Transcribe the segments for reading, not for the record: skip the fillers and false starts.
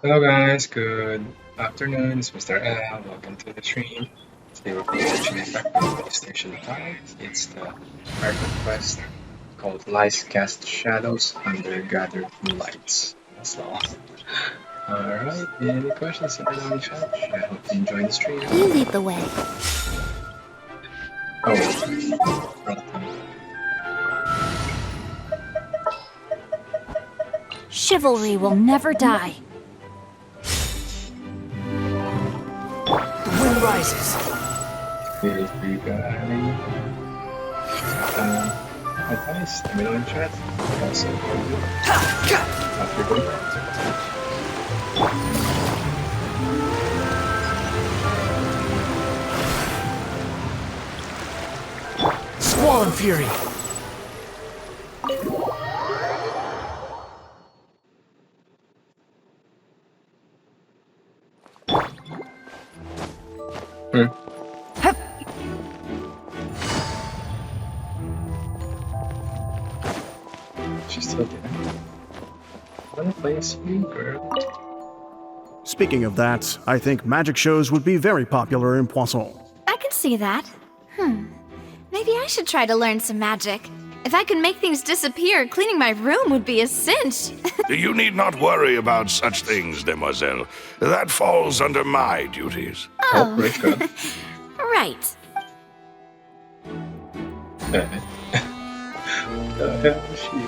Hello guys, good afternoon. It's Mr. L. Welcome to the stream. Today we're watching a back from PlayStation 5. It's the Archon quest called Lies Cast Shadows Under Gathered Lights. That's all. Alright, any questions in the chat? I hope you enjoy the stream. You lead the way. Oh, welcome. Chivalry will never die. The wind rises. If you got any advice, let me know in chat. Also, after the Squall and fury. She's still there. Wanna play a screen, girl? Speaking of that, I think magic shows would be very popular in Poisson. I can see that. Maybe I should try to learn some magic. If I could make things disappear, cleaning my room would be a cinch. You need not worry about such things, demoiselle. That falls under my duties. Oh, great girl. Right. The hell is she?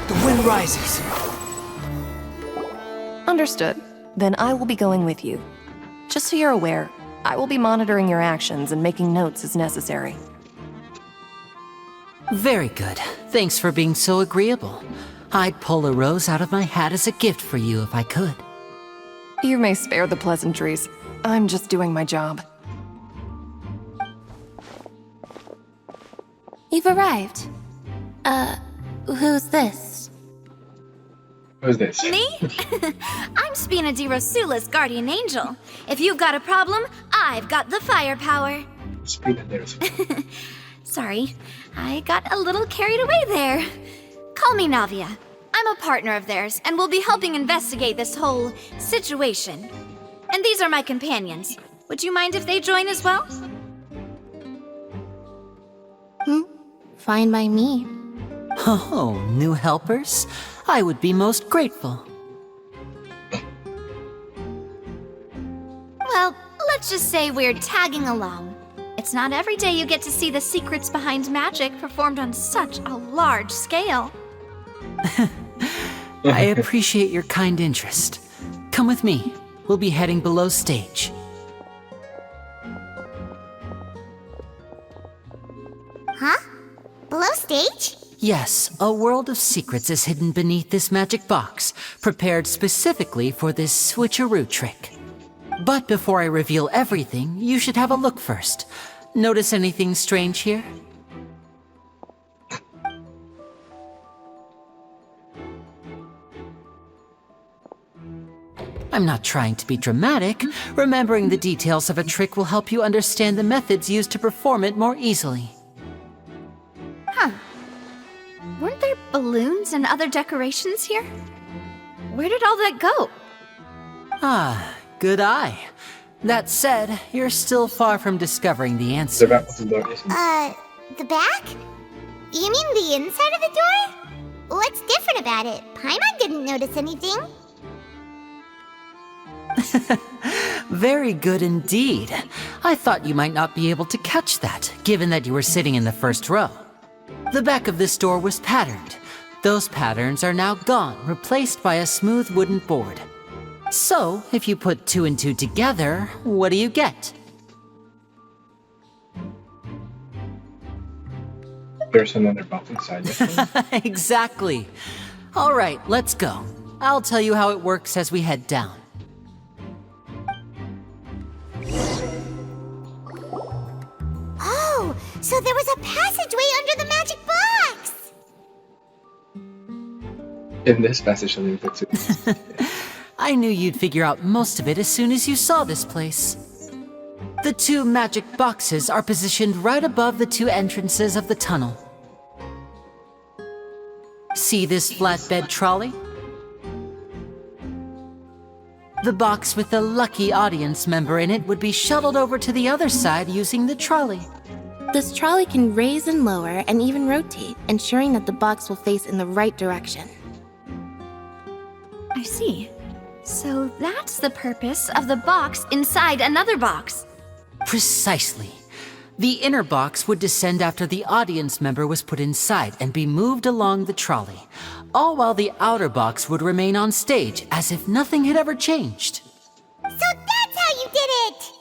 The wind rises. Understood. Then I will be going with you. Just so you're aware, I will be monitoring your actions and making notes as necessary. Very good. Thanks for being so agreeable. I'd pull a rose out of my hat as a gift for you if I could. You may spare the pleasantries. I'm just doing my job. You've arrived. Who's this? Who's this? Me? I'm Spina di Rosula's guardian angel. If you've got a problem, I've got the firepower. Speed and there's Sorry, I got a little carried away there. Call me Navia. I'm a partner of theirs, and will be helping investigate this whole situation. And these are my companions. Would you mind if they join as well? Fine by me. Oh, new helpers? I would be most grateful. Well, let's just say we're tagging along. It's not every day you get to see the secrets behind magic performed on such a large scale. I appreciate your kind interest. Come with me. We'll be heading below stage. Huh? Below stage? Yes, a world of secrets is hidden beneath this magic box, prepared specifically for this switcheroo trick. But before I reveal everything, you should have a look first. Notice anything strange here? I'm not trying to be dramatic. Remembering the details of a trick will help you understand the methods used to perform it more easily. Huh. Weren't there balloons and other decorations here? Where did all that go? Ah, good eye. That said, you're still far from discovering the the answer. back of the door isn't. The back? You mean the inside of the door? What's different about it? Paimon didn't notice anything. Very good indeed. I thought you might not be able to catch that, given that you were sitting in the first row. The back of this door was patterned. Those patterns are now gone, replaced by a smooth wooden board. So, if you put 2 and 2 together, what do you get? There's another box inside this one. Exactly. All right, let's go. I'll tell you how it works as we head down. Oh, so there was a passageway under the magic box! In this passage, I limited to. I knew you'd figure out most of it as soon as you saw this place. The 2 magic boxes are positioned right above the 2 entrances of the tunnel. See this flatbed trolley? The box with the lucky audience member in it would be shuttled over to the other side using the trolley. This trolley can raise and lower and even rotate, ensuring that the box will face in the right direction. I see. So that's the purpose of the box inside another box. Precisely. The inner box would descend after the audience member was put inside and be moved along the trolley, all while the outer box would remain on stage as if nothing had ever changed. So that's how you did it!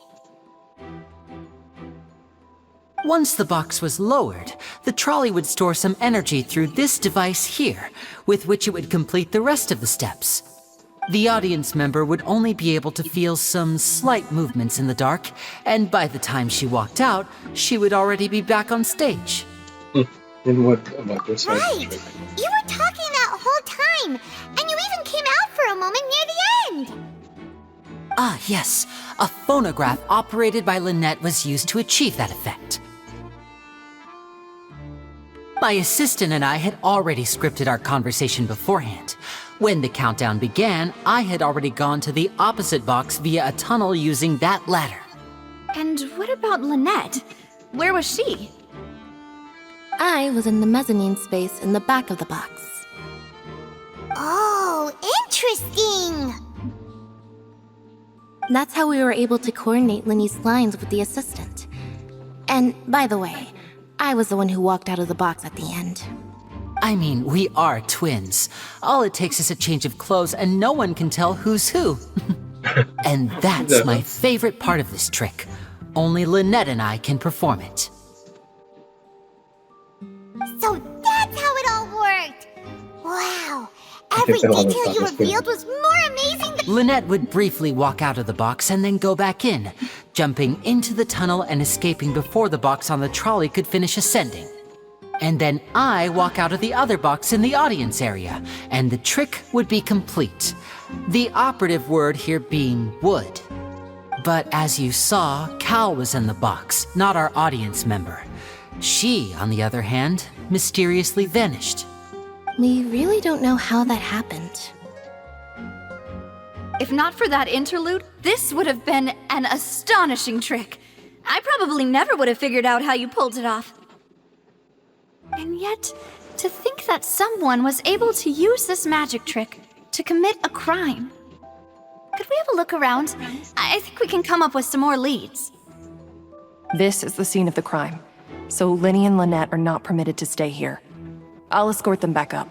Once the box was lowered, the trolley would store some energy through this device here, with which it would complete the rest of the steps. The audience member would only be able to feel some slight movements in the dark, and by the time she walked out, she would already be back on stage. And what about this one? Right! You were talking that whole time, and you even came out for a moment near the end! Ah, yes. A phonograph operated by Lynette was used to achieve that effect. My assistant and I had already scripted our conversation beforehand. When the countdown began, I had already gone to the opposite box via a tunnel using that ladder. And what about Lynette? Where was she? I was in the mezzanine space in the back of the box. Oh, interesting! That's how we were able to coordinate Linny's lines with the assistant. And, by the way, I was the one who walked out of the box at the end. I mean, we are twins. All it takes is a change of clothes and no one can tell who's who. And that's my favorite part of this trick. Only Lynette and I can perform it. So that's how it all worked! Wow! Every It's a lot of detail you fun. revealed was more amazing than— Lynette would briefly walk out of the box and then go back in, jumping into the tunnel and escaping before the box on the trolley could finish ascending. And then I walk out of the other box in the audience area, and the trick would be complete. The operative word here being would. But as you saw, Cal was in the box, not our audience member. She, on the other hand, mysteriously vanished. We really don't know how that happened. If not for that interlude, this would have been an astonishing trick. I probably never would have figured out how you pulled it off. And yet, to think that someone was able to use this magic trick to commit a crime. Could we have a look around? I think we can come up with some more leads. This is the scene of the crime, so Linny and Lynette are not permitted to stay here. I'll escort them back up.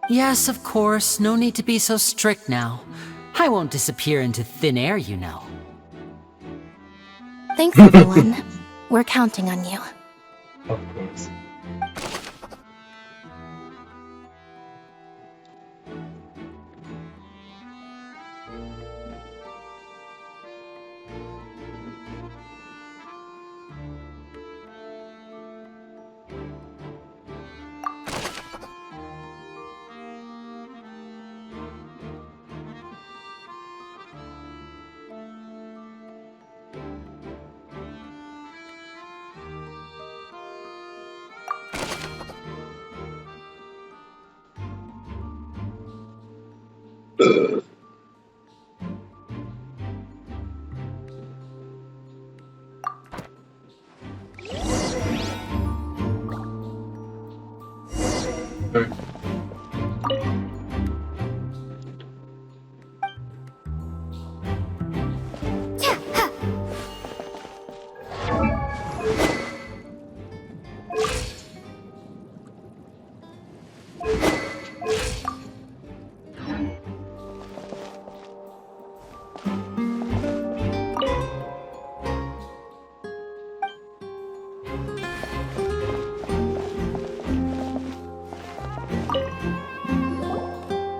Yes, of course, no need to be so strict now. I won't disappear into thin air, you know. Thanks, everyone. We're counting on you. Of course.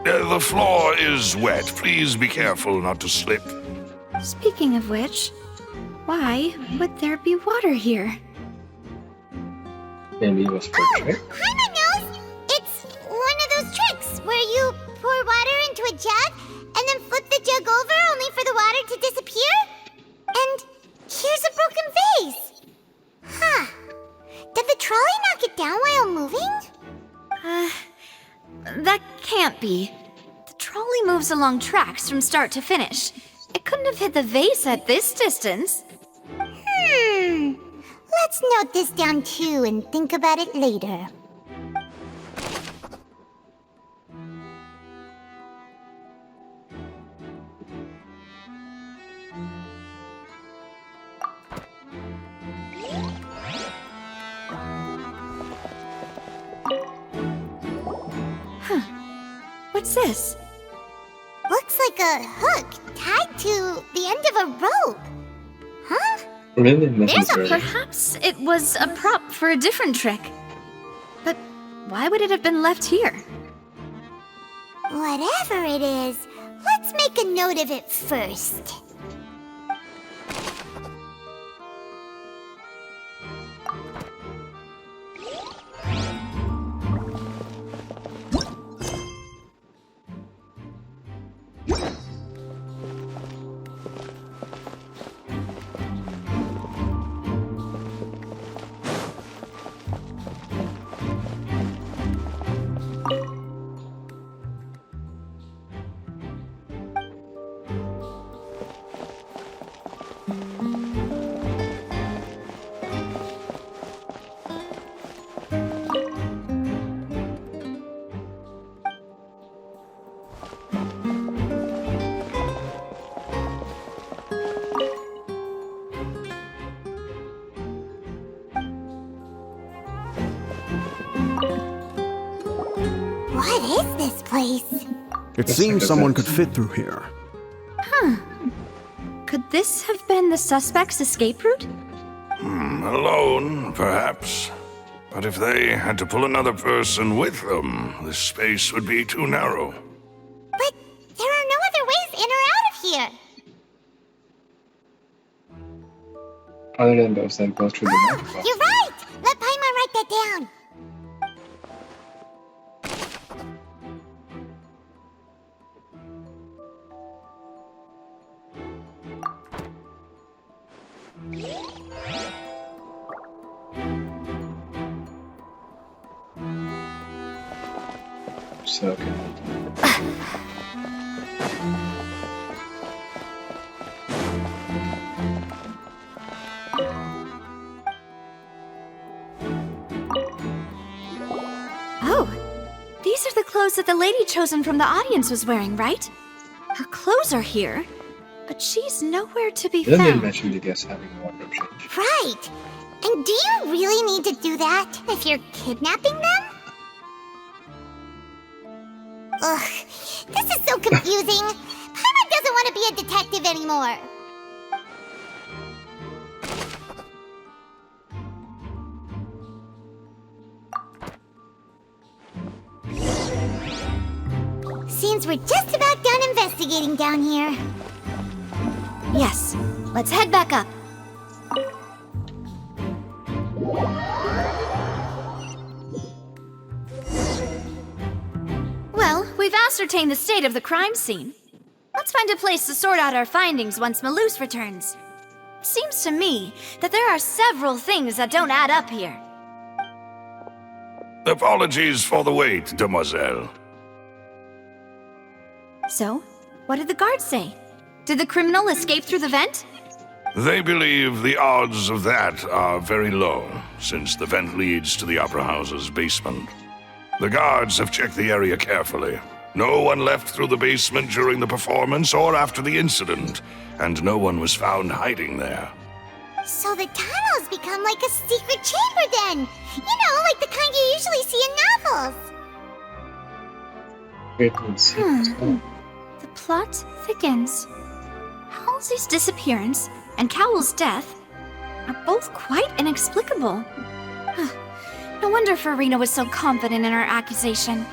The floor is wet. Please be careful not to slip. Speaking of which, why would there be water here? Maybe it was for a trick. Paimon knows! It's one of those tricks where you pour water into a jug and then flip the jug over only for the water to disappear? And here's a broken vase! Huh. Did the trolley knock it down while moving? That can't be. The trolley probably moves along tracks from start to finish. It couldn't have hit the vase at this distance. Let's note this down too and think about it later. What's this? Looks like a hook tied to the end of a rope. Huh? Really necessary. Perhaps it was a prop for a different trick. But why would it have been left here? Whatever it is, let's make a note of it first. What is this place? It seems someone could fit through here. Could this have been the suspect's escape route? Alone, perhaps. But if they had to pull another person with them, this space would be too narrow. But there are no other ways in or out of here. Other than those that go through the map. You're right! Let Paimon write that down. So good. Oh, these are the clothes that the lady chosen from the audience was wearing, right? Her clothes are here, but she's nowhere to be Then they found. mentioned the guests having a wardrobe change. Right. And do you really need to do that if you're kidnapping them? Ugh, this is so confusing. Paimon doesn't want to be a detective anymore. Seems we're just about done investigating down here. Yes, let's head back up. Well, we've ascertained the state of the crime scene. Let's find a place to sort out our findings once Malus returns. It seems to me that there are several things that don't add up here. Apologies for the wait, demoiselle. So, what did the guards say? Did the criminal escape through the vent? They believe the odds of that are very low, since the vent leads to the Opera House's basement. The guards have checked the area carefully. No one left through the basement during the performance or after the incident, and no one was found hiding there. So the tunnels become like a secret chamber then! You know, like the kind you usually see in novels! Great would see. The plot thickens. Halsey's disappearance and Cowell's death are both quite inexplicable. No wonder Farina was so confident in her accusation.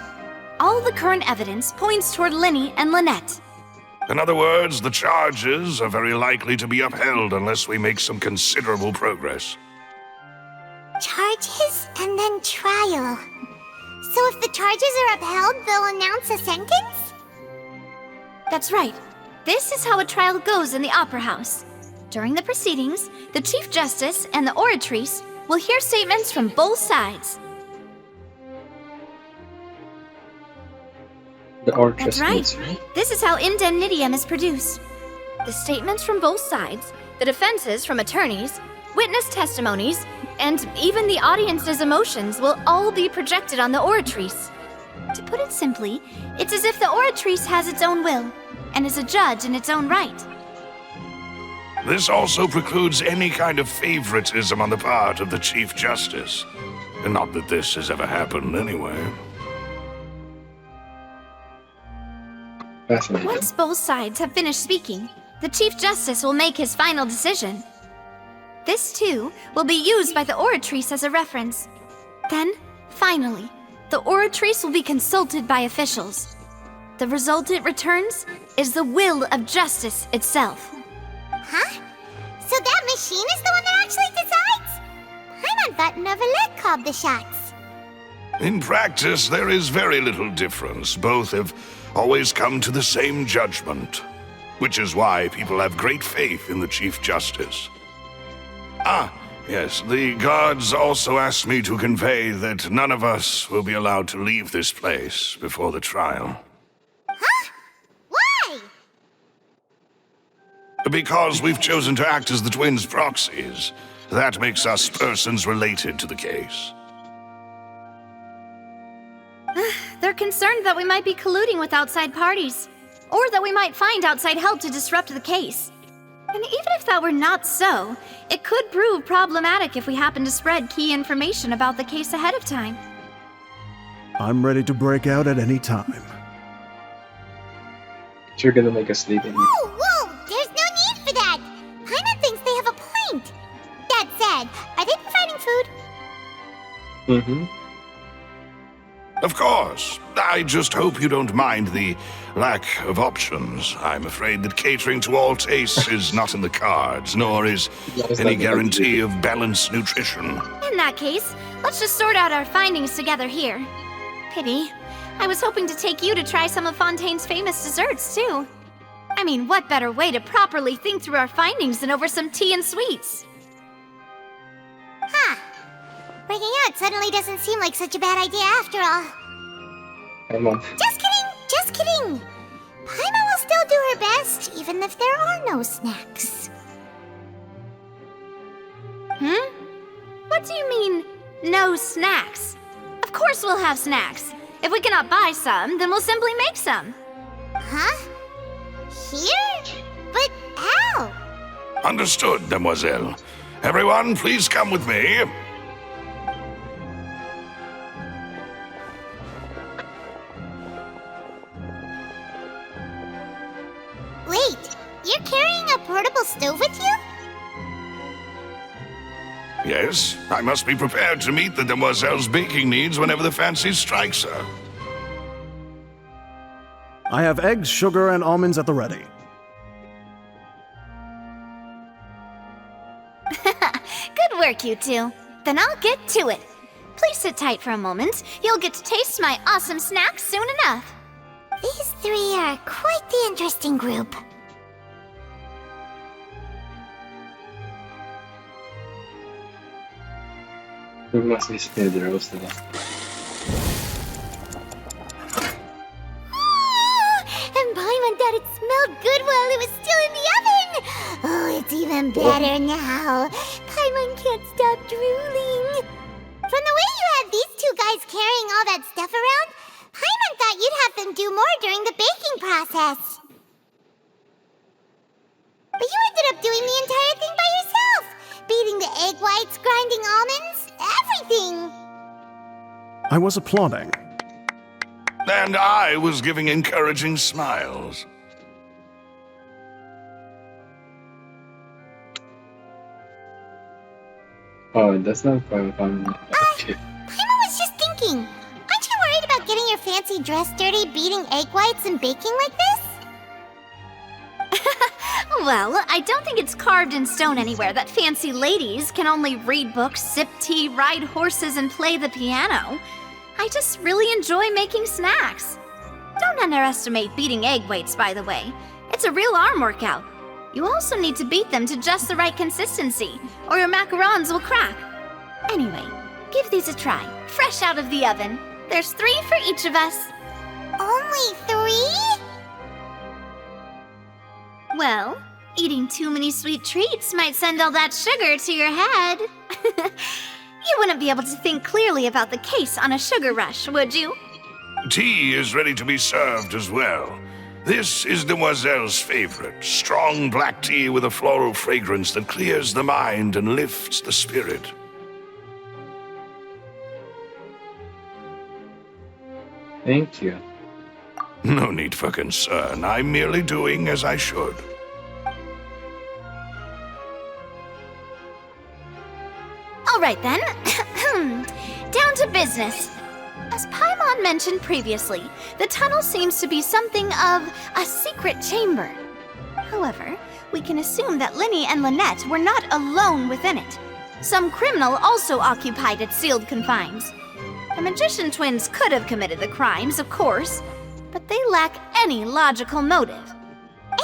All the current evidence points toward Linny and Lynette. In other words, the charges are very likely to be upheld unless we make some considerable progress. Charges and then trial. So if the charges are upheld, they'll announce a sentence? That's right. This is how a trial goes in the Opera House. During the proceedings, the Chief Justice and the Oratrice will hear statements from both sides. The That's Orchis right. meets me. This is how indemnitium is produced. The statements from both sides, the defenses from attorneys, witness testimonies, and even the audience's emotions will all be projected on the oratrice. To put it simply, it's as if the oratrice has its own will, and is a judge in its own right. This also precludes any kind of favoritism on the part of the Chief Justice. And not that this has ever happened anyway. Fascinating. Once both sides have finished speaking, the Chief Justice will make his final decision. This, too, will be used by the oratrice as a reference. Then, finally, the oratrice will be consulted by officials. The result it returns is the will of justice itself. Huh? So that machine is the one that actually decides? Paimon thought Novelet called the shots. In practice, there is very little difference. Both have always come to the same judgment, which is why people have great faith in the Chief Justice. Ah, yes, the guards also asked me to convey that none of us will be allowed to leave this place before the trial. Huh? Why? Because we've chosen to act as the twins' proxies. That makes us persons related to the case. They're concerned that we might be colluding with outside parties, or that we might find outside help to disrupt the case. And even if that were not so, it could prove problematic if we happen to spread key information about the case ahead of time. I'm ready to break out at any time. You're gonna make us leave in. Whoa, whoa! There's no need for that! Paimon thinks they have a point! That said, are they providing food? Mm-hmm. Of course. I just hope you don't mind the lack of options. I'm afraid that catering to all tastes is not in the cards, nor is any guarantee of balanced nutrition. In that case, let's just sort out our findings together here. Pity. I was hoping to take you to try some of Fontaine's famous desserts, too. I mean, what better way to properly think through our findings than over some tea and sweets? Huh. Breaking out suddenly doesn't seem like such a bad idea after all. Come on. Just kidding! Just kidding! Paimon will still do her best, even if there are no snacks. What do you mean, no snacks? Of course we'll have snacks. If we cannot buy some, then we'll simply make some. Huh? Here? But how? Understood, mademoiselle. Everyone, please come with me. Wait, you're carrying a portable stove with you? Yes, I must be prepared to meet the demoiselle's baking needs whenever the fancy strikes her. I have eggs, sugar, and almonds at the ready. Good work, you two. Then I'll get to it. Please sit tight for a moment. You'll get to taste my awesome snacks soon enough. These three are quite the interesting group. We must be scared the roast of them. And Paimon thought it smelled good while it was still in the oven! Oh, it's even better now. Paimon can't stop drooling. From the way you had these two guys carrying all that stuff around, Paimon thought you'd have them do more during the baking process. But you ended up doing the entire thing by yourself! Beating the egg whites, grinding almonds, everything! I was applauding. And I was giving encouraging smiles. Oh, that's not fun. Okay. Paimon was just thinking, aren't you worried about getting your fancy dress dirty beating egg whites and baking like this? Well, I don't think it's carved in stone anywhere that fancy ladies can only read books, sip tea, ride horses, and play the piano. I just really enjoy making snacks. Don't underestimate beating egg whites, by the way. It's a real arm workout. You also need to beat them to just the right consistency, or your macarons will crack. Anyway, give these a try, fresh out of the oven. There's 3 for each of us. Only 3? Well, eating too many sweet treats might send all that sugar to your head. You wouldn't be able to think clearly about the case on a sugar rush, would you? Tea is ready to be served as well. This is Demoiselle's favorite, strong black tea with a floral fragrance that clears the mind and lifts the spirit. Thank you. No need for concern. I'm merely doing as I should. All right then. Down to business. As Paimon mentioned previously, the tunnel seems to be something of a secret chamber. However, we can assume that Linny and Lynette were not alone within it. Some criminal also occupied its sealed confines. The magician twins could have committed the crimes, of course, but they lack any logical motive.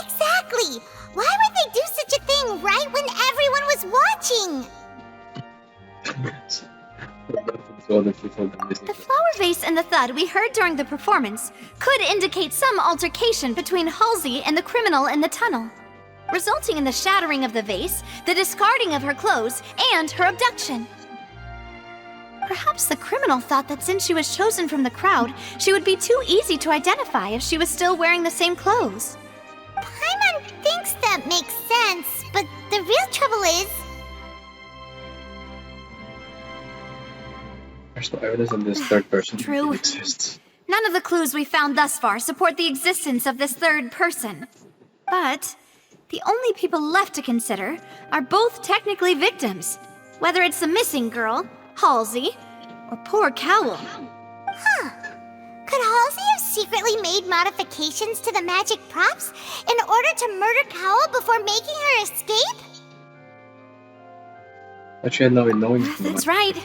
Exactly! Why would they do such a thing right when everyone was watching? The flower vase and the thud we heard during the performance could indicate some altercation between Halsey and the criminal in the tunnel, resulting in the shattering of the vase, the discarding of her clothes, and her abduction. Perhaps the criminal thought that since she was chosen from the crowd, she would be too easy to identify if she was still wearing the same clothes. Paimon thinks that makes sense, but the real trouble is... There's no evidence that this third person True. exists. None of the clues we found thus far support the existence of this third person. But the only people left to consider are both technically victims, whether it's the missing girl, Halsey, or poor Cowl. Huh. Could Halsey have secretly made modifications to the magic props in order to murder Cowl before making her escape? But she had no knowing. That's right.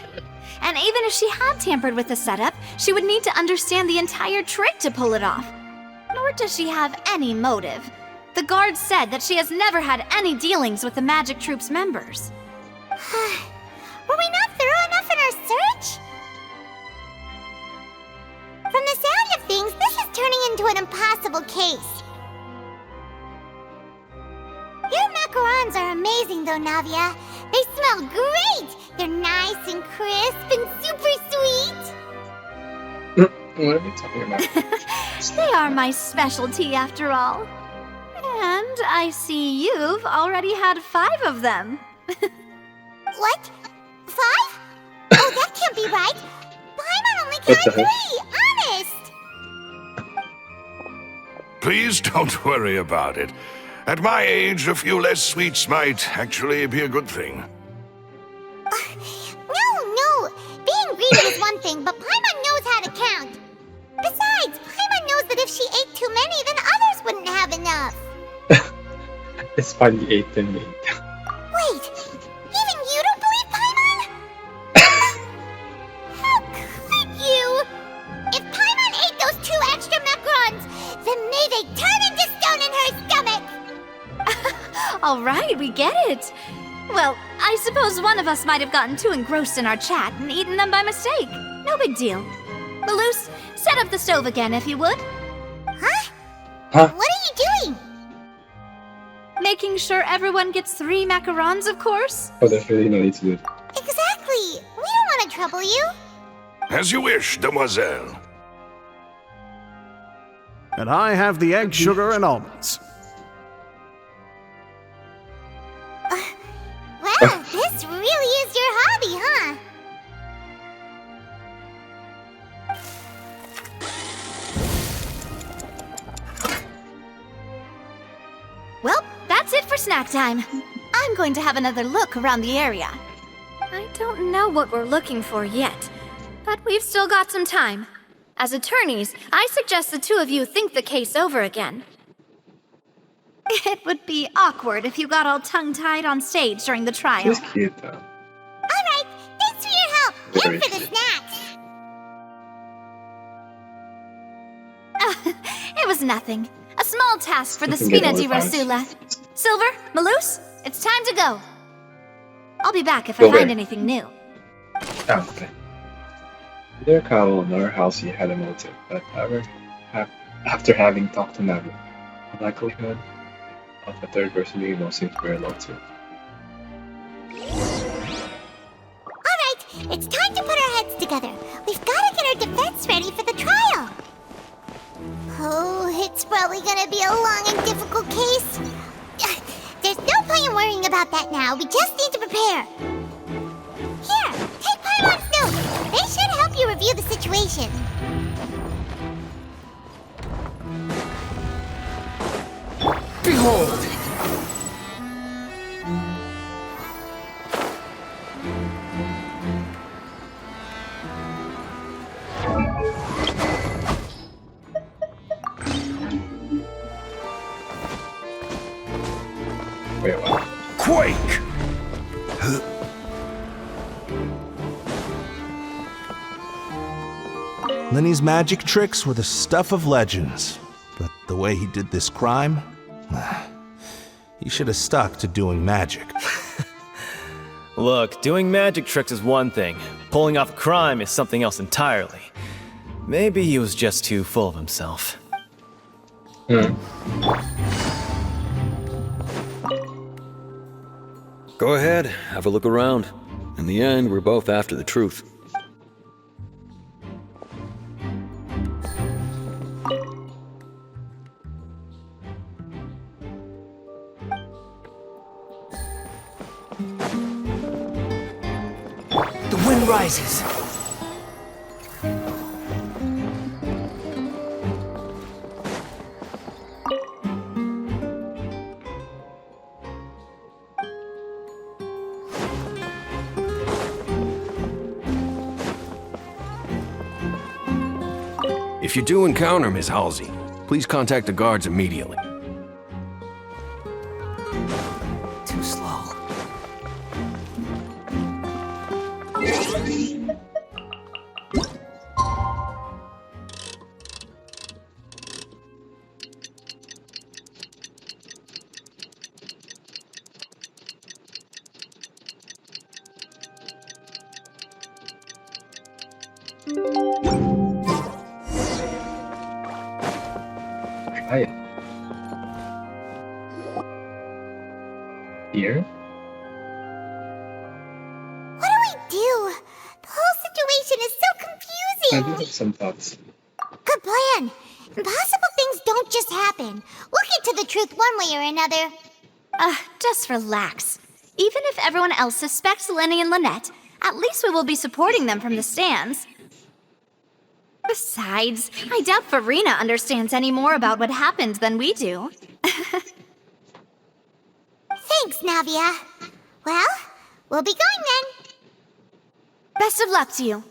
And even if she had tampered with the setup, she would need to understand the entire trick to pull it off. Nor does she have any motive. The guard said that she has never had any dealings with the Magic Troop's members. Were we not thorough enough in our search? From the sound of things, this is turning into an impossible case. Your macarons are amazing though, Navia. They smell great! They're nice and crisp and super sweet! What are we talking about? They are my specialty after all. And I see you've already had 5 of them. What? 5? Oh, that can't be right! Paimon only counted 3! Honest! Please don't worry about it. At my age, a few less sweets might actually be a good thing. No! Being greedy is one thing, but Paimon knows how to count. Besides, Paimon knows that if she ate too many, then others wouldn't have enough. It's fine, you ate them. Wait, even you don't believe Paimon? How could you? If Paimon ate those 2 extra macarons, then may they turn into stone in her stomach! All right, we get it. Well, I suppose one of us might have gotten too engrossed in our chat and eaten them by mistake. No big deal. Malus, set up the stove again if you would. Huh? Huh? What are you doing? Making sure everyone gets 3 macarons, of course. Oh, there's really no need to do it. Exactly! We don't want to trouble you. As you wish, demoiselle. And I have the egg, sugar, and almonds. Well, this really is your hobby, huh? Well, that's it for snack time. I'm going to have another look around the area. I don't know what we're looking for yet, but we've still got some time. As attorneys, I suggest the 2 of you think the case over again. It would be awkward if you got all tongue-tied on stage during the trial. She's cute though. Alright, thanks for your help, and for the snacks! It was nothing. A small task for the You can get Spina all di the times. Rosula. Silver, Malus, it's time to go. I'll be back if I Go find where? anything new. Oh, okay. Neither Cowl nor Halsey had a motive, but however, af- after having talked to Navi. The likelihood of a third person being involved seems very low too. Alright, it's time to put our heads together. We've got to get our defense ready for the trial. Oh, it's probably gonna be a long and difficult case. There's no point in worrying about that now. We just need to prepare. Here, take Paimon's notes. They should help you review the situation. Behold! Wait, what? Quake! Lenny's magic tricks were the stuff of legends. But the way he did this crime, he should have stuck to doing magic. Look, doing magic tricks is one thing. Pulling off a crime is something else entirely. Maybe he was just too full of himself. Go ahead, have a look around. In the end, we're both after the truth. The wind rises. If you do encounter Miss Halsey, please contact the guards immediately. Too slow. Try it. Here? What do we do? The whole situation is so I confusing. do have some thoughts. Good plan. Impossible things don't just happen. We'll get to the truth one way or another. Just relax. Even if everyone else suspects Lenny and Lynette, at least we will be supporting them from the stands. Besides, I doubt Farina understands any more about what happened than we do. Thanks, Navia. Well, we'll be going then. Best of luck to you.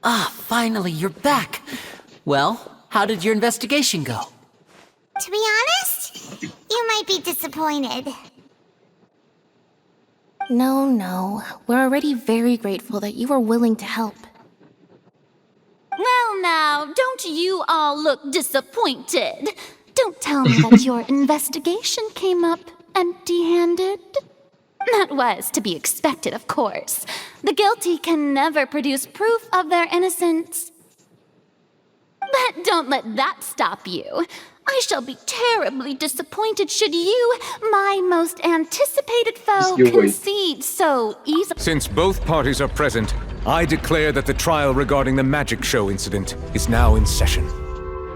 Ah, finally, you're back. Well, how did your investigation go? To be honest, you might be disappointed. No. We're already very grateful that you were willing to help. Well now, don't you all look disappointed? Don't tell me that your investigation came up empty-handed. That was to be expected, of course. The guilty can never produce proof of their innocence. But don't let that stop you. I shall be terribly disappointed should you, my most anticipated foe, concede so easily. Since both parties are present, I declare that the trial regarding the magic show incident is now in session.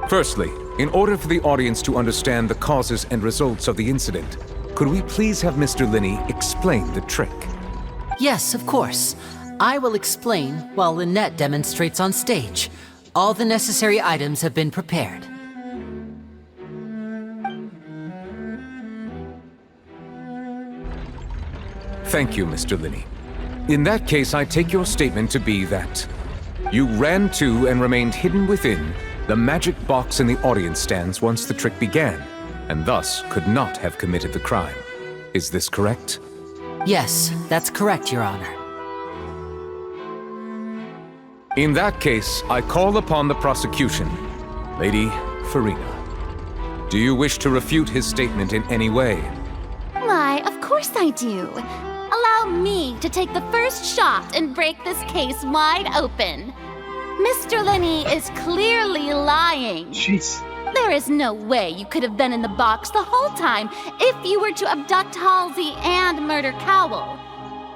Firstly, in order for the audience to understand the causes and results of the incident, could we please have Mr. Linney explain the trick? Yes, of course. I will explain while Lynette demonstrates on stage. All the necessary items have been prepared. Thank you, Mr. Linney. In that case, I take your statement to be that you ran to and remained hidden within the magic box in the audience stands once the trick began, and thus could not have committed the crime. Is this correct? Yes, that's correct, Your Honor. In that case, I call upon the prosecution Lady Farina, do you wish to refute his statement in any way? Why, of course I do. Allow me to take the first shot and break this case wide open. Mr. Lenny is clearly lying. Jeez. There is no way you could have been in the box the whole time if you were to abduct Halsey and murder Cowell.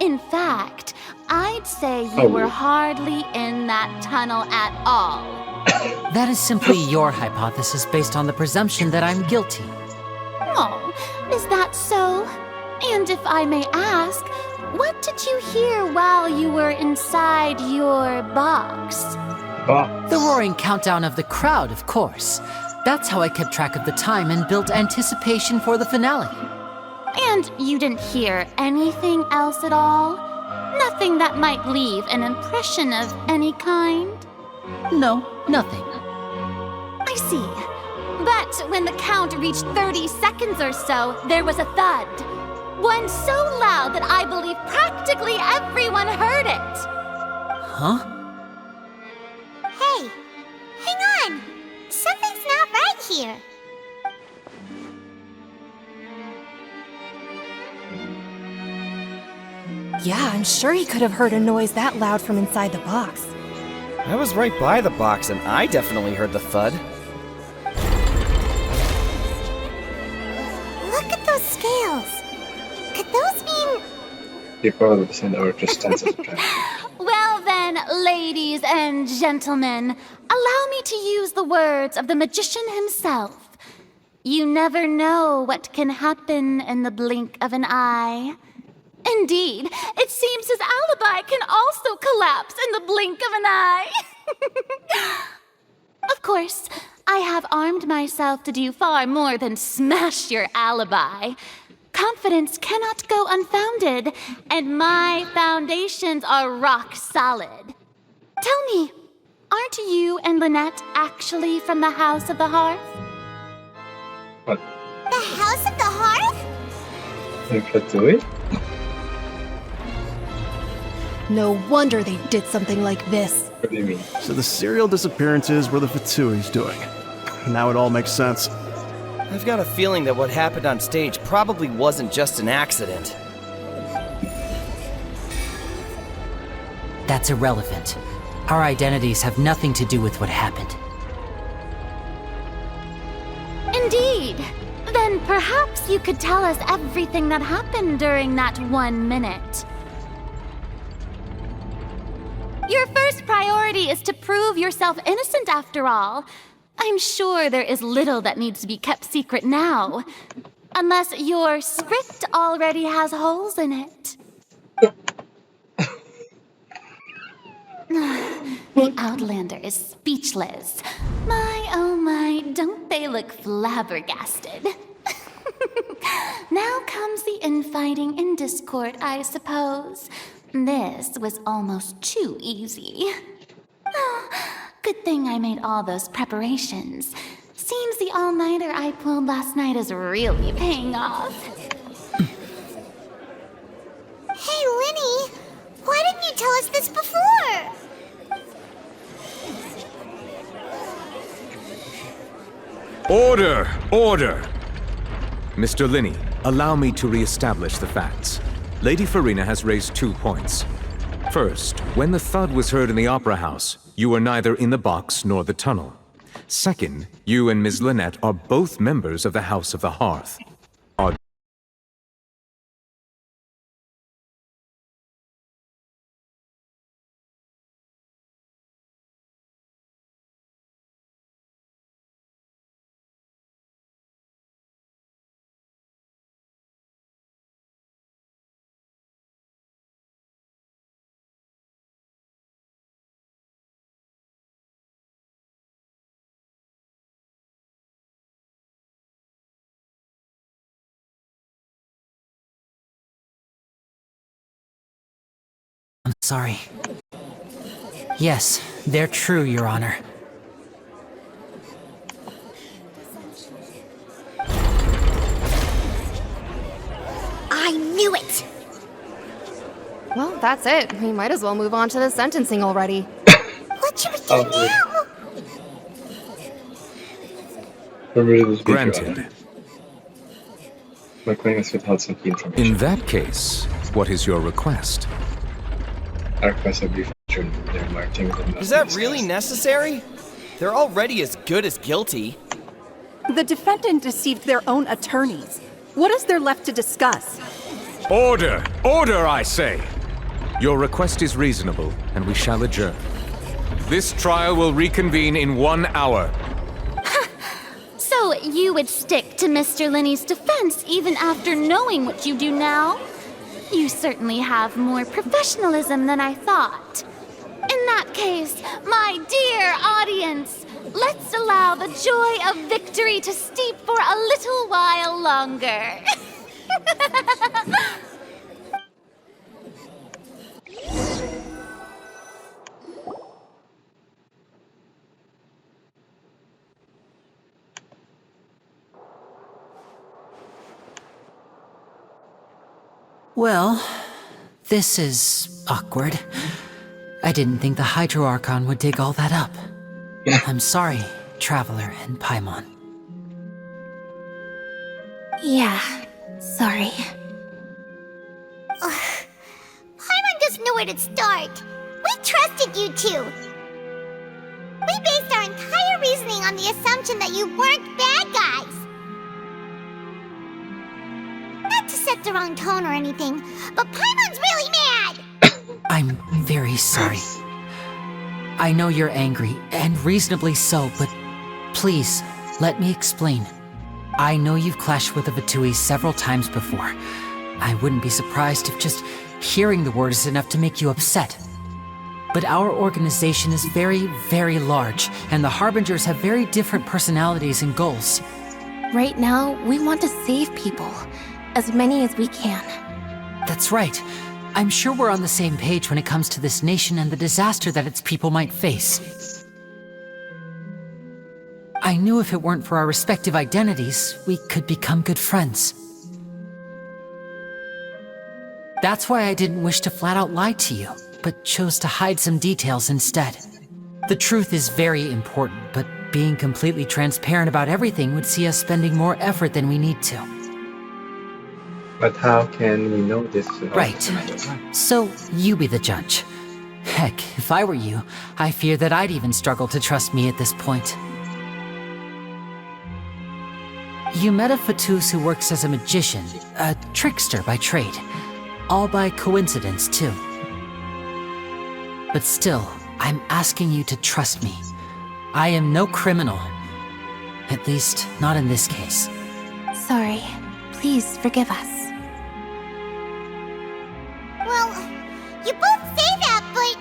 In fact, I'd say you were hardly in that tunnel at all. That is simply your hypothesis based on the presumption that I'm guilty. Oh, is that so? And if I may ask, what did you hear while you were inside your box? The roaring countdown of the crowd, of course. That's how I kept track of the time and built anticipation for the finale. And you didn't hear anything else at all? Nothing that might leave an impression of any kind? No, nothing. I see. But when the count reached 30 seconds or so, there was a thud. One so loud that I believe practically everyone heard it. Huh? Hey, hang on. Something's not right here. Yeah, I'm sure he could have heard a noise that loud from inside the box. I was right by the box and I definitely heard the thud. Look at those scales. Could those mean... People listen or just senses of time. Well then, ladies and gentlemen, allow me to use the words of the magician himself. You never know what can happen in the blink of an eye. Indeed, it seems his alibi can also collapse in the blink of an eye. Of course, I have armed myself to do far more than smash your alibi. Confidence cannot go unfounded, and my foundations are rock solid. Tell me, aren't you and Lynette actually from the House of the Hearth? What? The House of the Hearth? You could do it? No wonder they did something like this. What do you mean? So the serial disappearances were the Fatui's doing. Now it all makes sense. I've got a feeling that what happened on stage probably wasn't just an accident. That's irrelevant. Our identities have nothing to do with what happened. Indeed. Then perhaps you could tell us everything that happened during that 1 minute. Your first priority is to prove yourself innocent after all. I'm sure there is little that needs to be kept secret now. Unless your script already has holes in it. The Outlander is speechless. My, oh my, don't they look flabbergasted? Now comes the infighting and discord, I suppose. This was almost too easy. Oh, good thing I made all those preparations. Seems the all-nighter I pulled last night is really paying off. Hey, Lenny, why didn't you tell us this before? Order! Order! Mr. Linney, allow me to re-establish the facts. Lady Farina has raised 2 points. First, when the thud was heard in the Opera House, you were neither in the box nor the tunnel. Second, you and Ms. Lynette are both members of the House of the Hearth. I'm sorry. Yes, they're true, Your Honor. I knew it! Well, that's it. We might as well move on to the sentencing already. What should we do now? Remove the Granted. My claim has withheld some key information. In that case, what is your request? Our request will be featured in their marketing. Is that really necessary? They're already as good as guilty. The defendant deceived their own attorneys. What is there left to discuss? Order! Order, I say! Your request is reasonable, and we shall adjourn. This trial will reconvene in 1 hour. So you would stick to Mr. Linney's defense even after knowing what you do now? You certainly have more professionalism than I thought. In that case, my dear audience, let's allow the joy of victory to steep for a little while longer. Well, this is awkward. I didn't think the Hydro Archon would dig all that up. I'm sorry, Traveler and Paimon. Yeah, sorry. Paimon doesn't know where to start. We trusted you two. We based our entire reasoning on the assumption that you weren't bad guys. Not to set the wrong tone or anything, but Paimon's really mad! I'm very sorry. I know you're angry, and reasonably so, but please, let me explain. I know you've clashed with the Vatui several times before. I wouldn't be surprised if just hearing the word is enough to make you upset. But our organization is very, very large, and the Harbingers have very different personalities and goals. Right now, we want to save people. As many as we can. That's right. I'm sure we're on the same page when it comes to this nation and the disaster that its people might face. I knew if it weren't for our respective identities, we could become good friends. That's why I didn't wish to flat out lie to you, but chose to hide some details instead. The truth is very important, but being completely transparent about everything would see us spending more effort than we need to. But how can we know this? Right. So, you be the judge. Heck, if I were you, I fear that I'd even struggle to trust me at this point. You met a Fatus who works as a magician, a trickster by trade. All by coincidence, too. But still, I'm asking you to trust me. I am no criminal. At least, not in this case. Sorry. Please forgive us. Well, you both say that, but...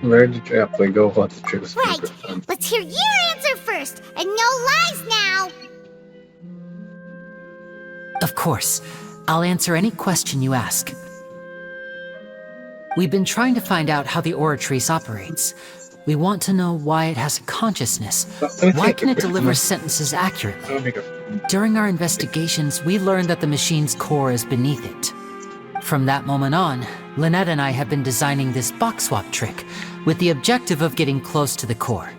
Where did you actually go? What the trick was? Right. Let's hear your answer first, and no lies now! Of course. I'll answer any question you ask. We've been trying to find out how the Oratrice operates. We want to know why it has a consciousness. Why can it deliver sentences accurately? During our investigations, we learned that the machine's core is beneath it. From that moment on, Lynette and I have been designing this box swap trick, with the objective of getting close to the core.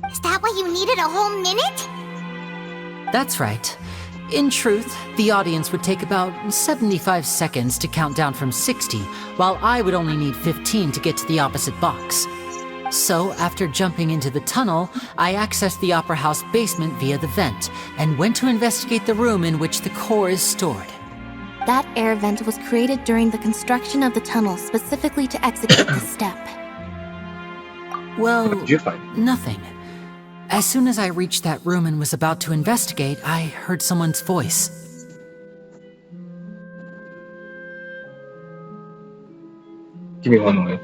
Is that why you needed a whole minute? That's right. In truth, the audience would take about 75 seconds to count down from 60, while I would only need 15 to get to the opposite box. So, after jumping into the tunnel, I accessed the Opera House basement via the vent, and went to investigate the room in which the core is stored. That air vent was created during the construction of the tunnel specifically to execute this step. Well, What did you find? nothing. As soon as I reached that room and was about to investigate, I heard someone's voice. Give me one moment.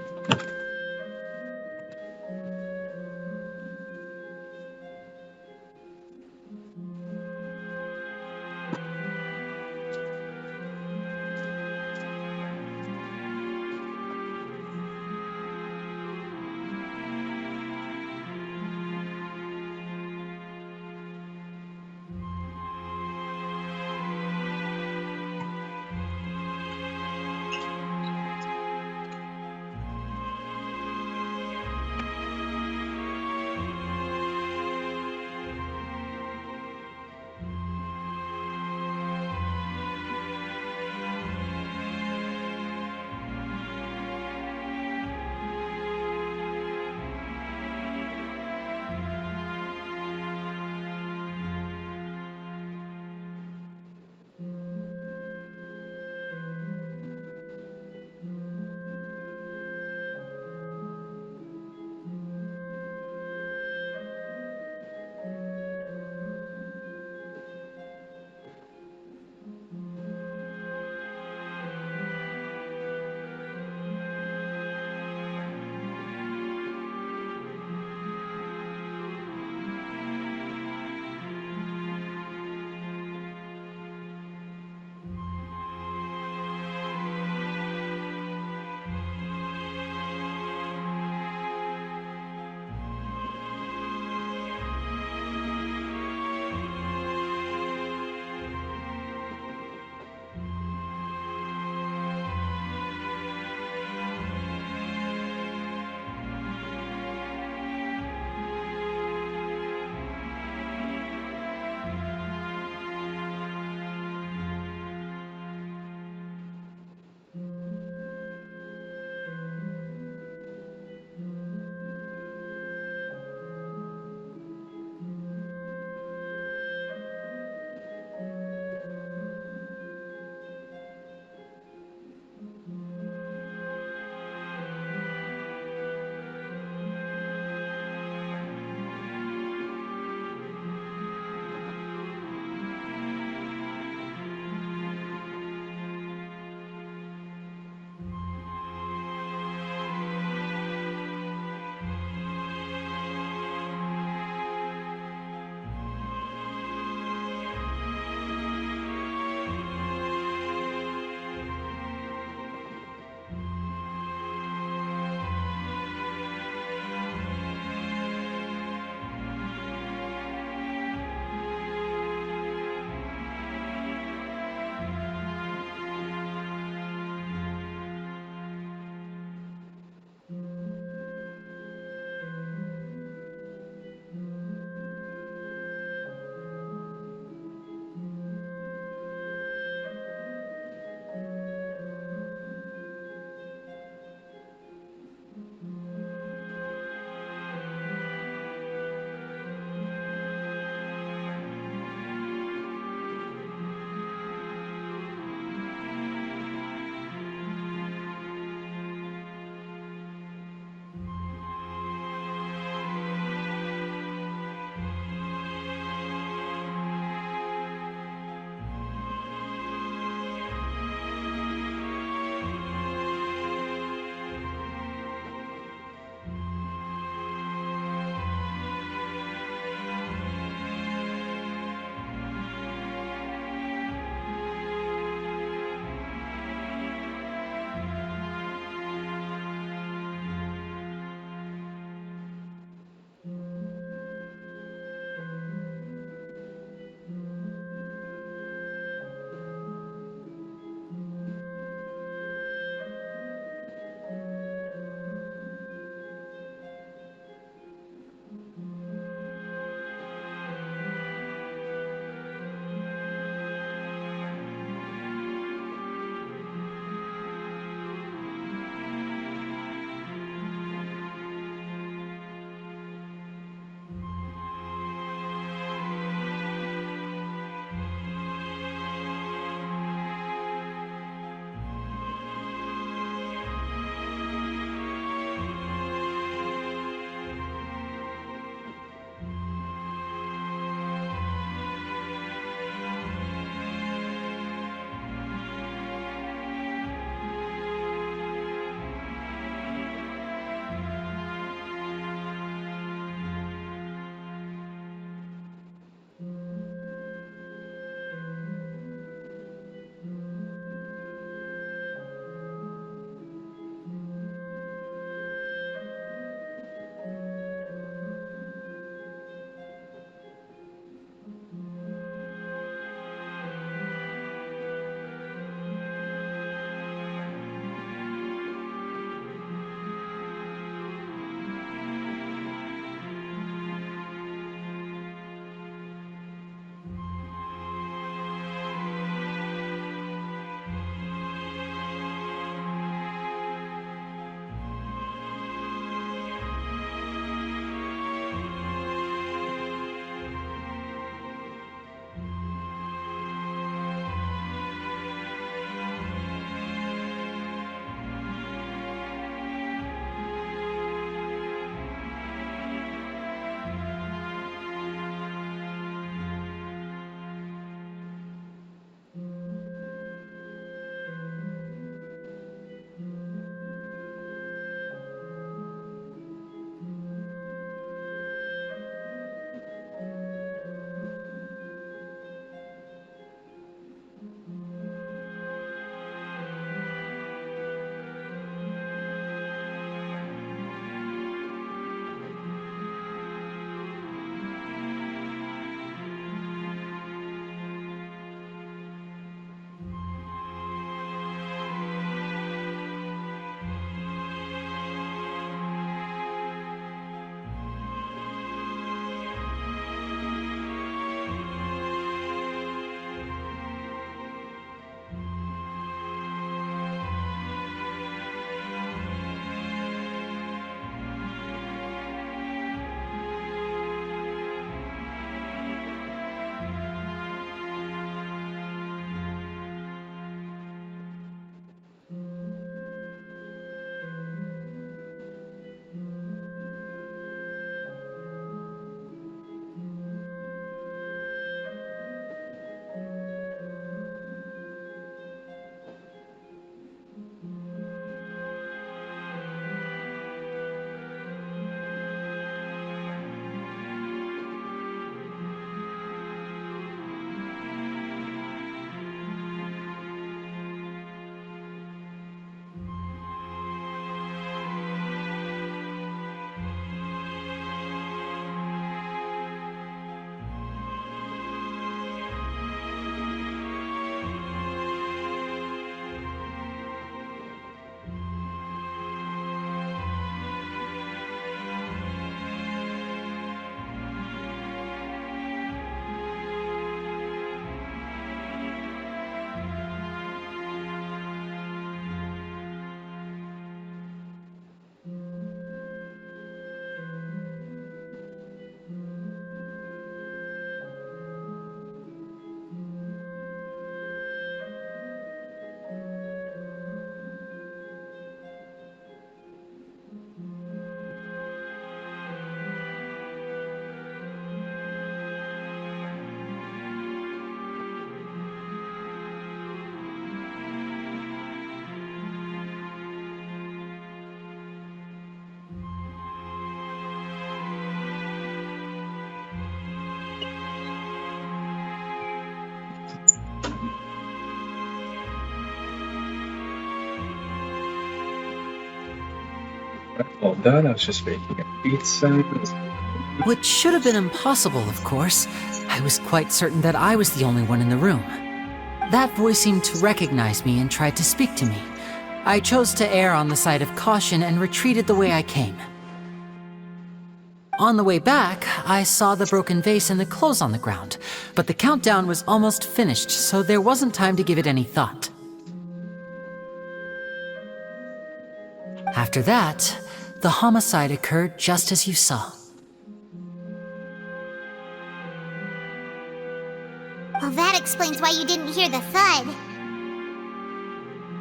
All done. I was just making a pizza. Which should have been impossible, of course. I was quite certain that I was the only one in the room. That voice seemed to recognize me and tried to speak to me. I chose to err on the side of caution and retreated the way I came. On the way back, I saw the broken vase and the clothes on the ground, but the countdown was almost finished, so there wasn't time to give it any thought. After that, the homicide occurred just as you saw. Well, that explains why you didn't hear the thud.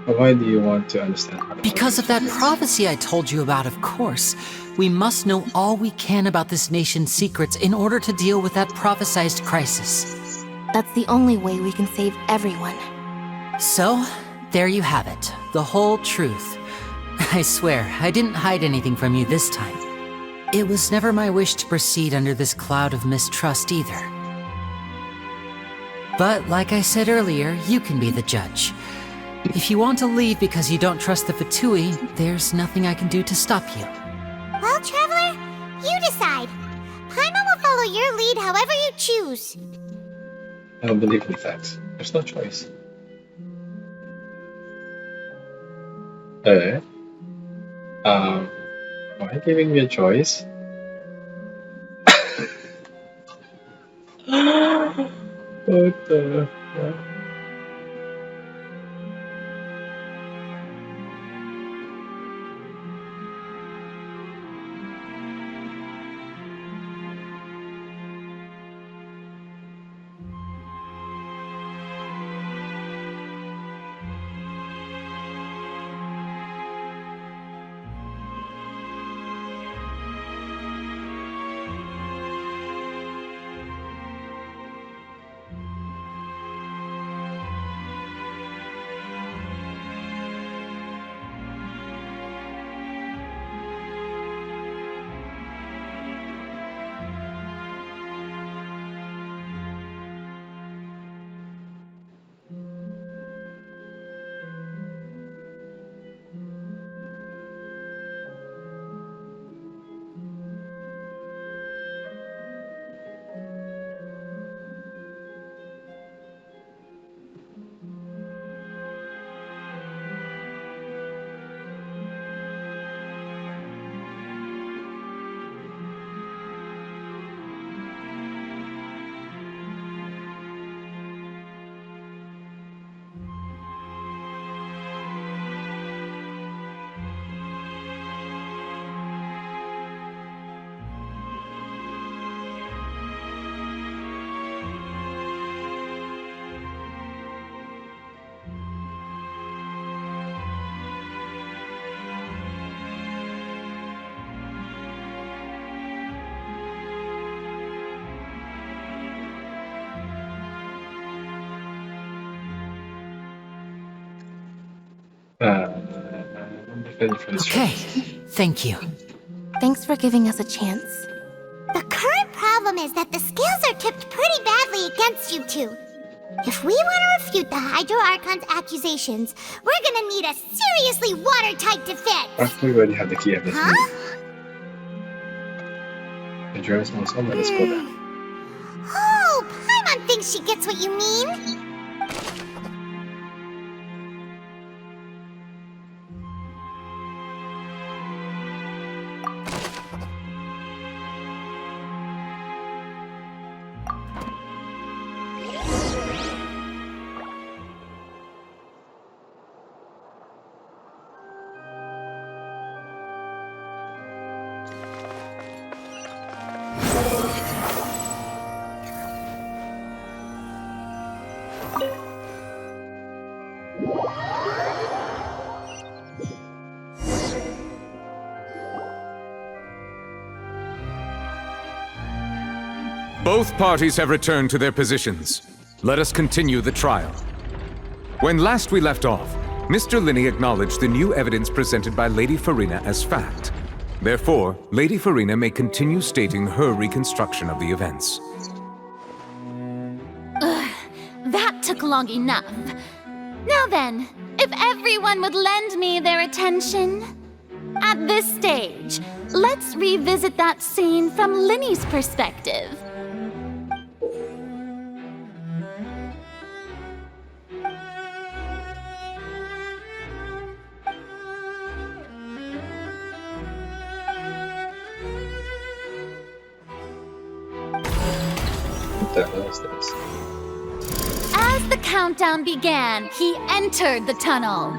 But why do you want to understand? Because of that prophecy I told you about, of course. We must know all we can about this nation's secrets in order to deal with that prophesized crisis. That's the only way we can save everyone. So, there you have it. The whole truth. I swear, I didn't hide anything from you this time. It was never my wish to proceed under this cloud of mistrust either. But like I said earlier, you can be the judge. If you want to leave because you don't trust the Fatui, there's nothing I can do to stop you. Well, Traveler, you decide. Paimon will follow your lead however you choose. I don't believe in facts. There's no choice. Why giving me a choice? What the fuck? Okay, thank you. Thanks for giving us a chance. The current problem is that the scales are tipped pretty badly against you two. If we want to refute the Hydro Archon's accusations, we're gonna need a seriously watertight defense. We already have the key of this. Huh? The Jervis knows all. Let's go there. Oh, Paimon thinks she gets what you mean. Both parties have returned to their positions. Let us continue the trial. When last we left off, Mr. Linney acknowledged the new evidence presented by Lady Farina as fact. Therefore, Lady Farina may continue stating her reconstruction of the events. That took long enough. Now then, if everyone would lend me their attention, At this stage, let's revisit that scene from Linny's perspective. What the hell is this? As the countdown began, he entered the tunnel.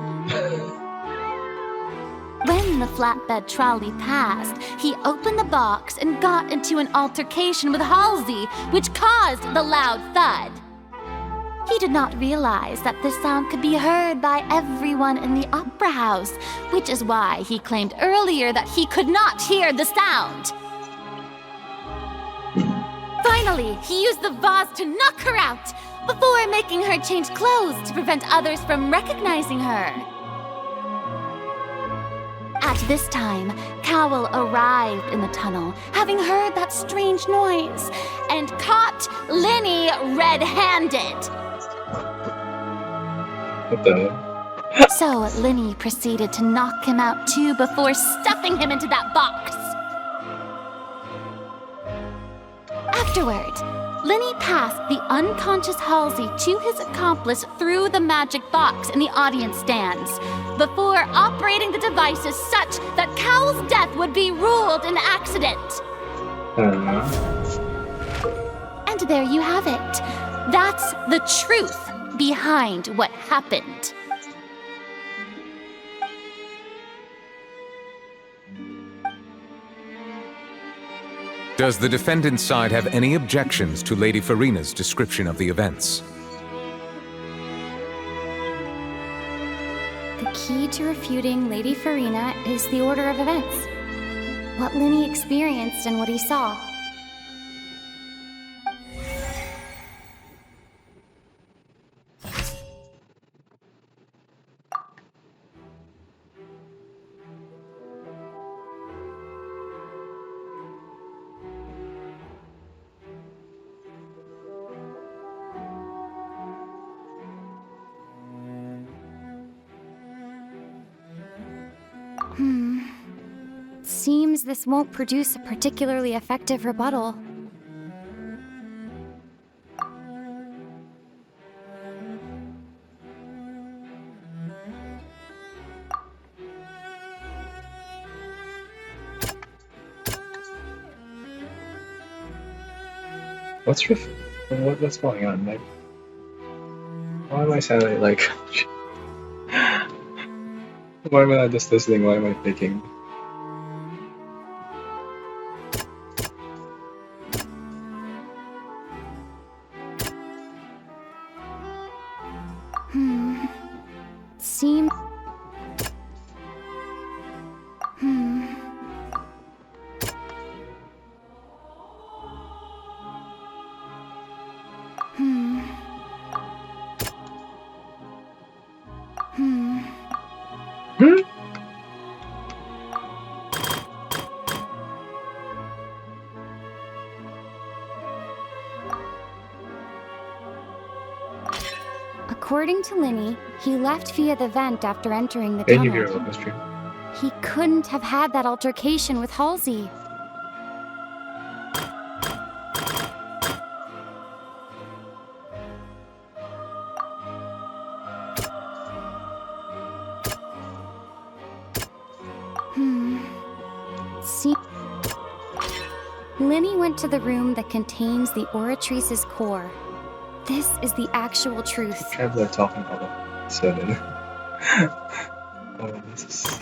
When the flatbed trolley passed, he opened the box and got into an altercation with Halsey, which caused the loud thud. He did not realize that this sound could be heard by everyone in the opera house, which is why he claimed earlier that he could not hear the sound. Finally, he used the vase to knock her out, before making her change clothes to prevent others from recognizing her. At this time, Cowell arrived in the tunnel, having heard that strange noise, and caught Linny red-handed. What the hell? So Linny proceeded to knock him out too before stuffing him into that box. Afterward, Linny passed the unconscious Halsey to his accomplice through the magic box in the audience stands, before operating the devices such that Cowell's death would be ruled an accident. And there you have it. That's the truth behind what happened. Does the defendant's side have any objections to Lady Farina's description of the events? The key to refuting Lady Farina is the order of events. What Linny experienced and what he saw. Seems this won't produce a particularly effective rebuttal. What's going on? Like, why am I sounding like? Why am I not just listening? Why am I thinking? Seems... According to Linny, he left via the vent after entering the tunnel. He couldn't have had that altercation with Halsey. See, Linny went to the room that contains the Oratrice's core. This is the actual truth. Traveler talking about 7. Oh, this is...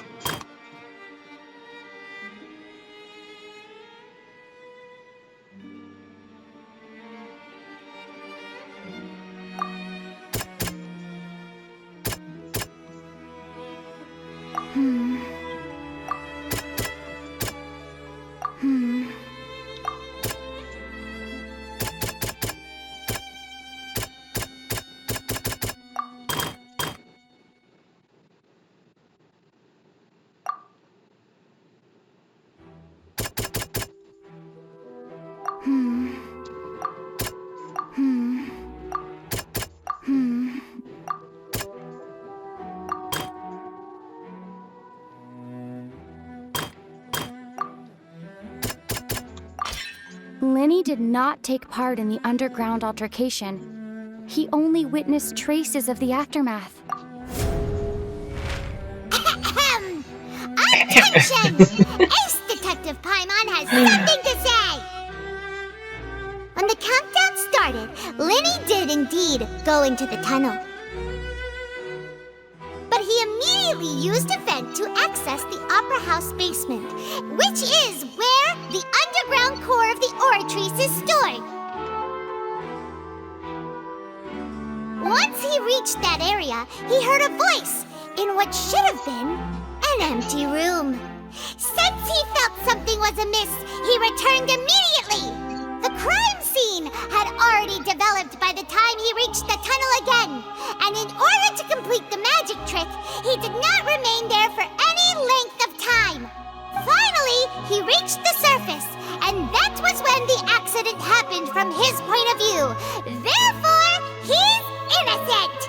Lenny did not take part in the underground altercation. He only witnessed traces of the aftermath. Attention! Ace Detective Paimon has something to say! When the countdown started, Lenny did indeed go into the tunnel. But he immediately used a vent to access the Opera House basement, which is where the underground core of the Oratrice is stored. Once he reached that area, he heard a voice in what should have been an empty room. Since he felt something was amiss, he returned immediately. The crime scene had already developed by the time he reached the tunnel again, and in order to complete the magic trick, he did not remain there for any length of time. Finally, he reached the surface, and that was when the accident happened from his point of view. Therefore, he's innocent!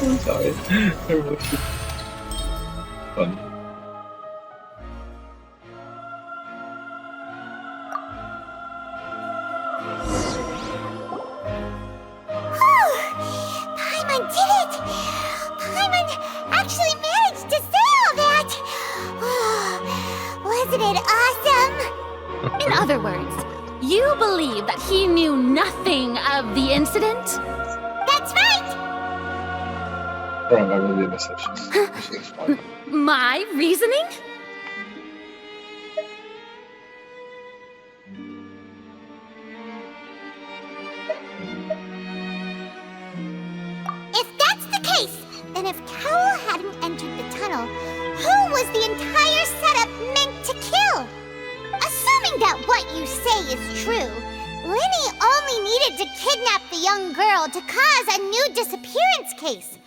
I'm sorry. Fun. Paimon did it! Paimon actually managed to say all that! Wasn't it awesome? In other words, you believe that he knew nothing of the incident? That's right! Bro, I really miss her. She's fun. My reasoning? If that's the case, then if Cowell hadn't entered the tunnel, who was the entire setup meant to kill? Assuming that what you say is true, Lenny only needed to kidnap the young girl to cause a new disappearance case.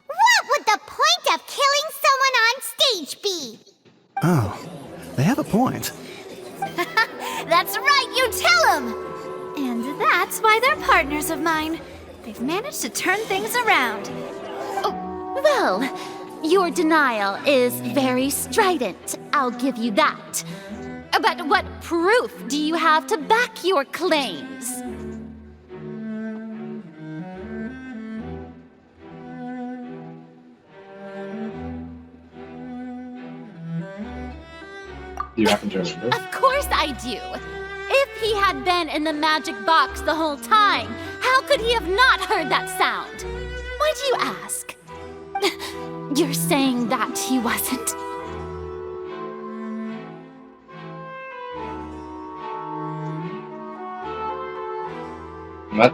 What would the point of killing someone on stage be? Oh, they have a point. That's right, you tell him! And that's why they're partners of mine. They've managed to turn things around. Oh, well, your denial is very strident, I'll give you that. But what proof do you have to back your claims? Do you happen to remember? Of course I do. If he had been in the magic box the whole time, how could he have not heard that sound? Why do you ask? You're saying that he wasn't. What?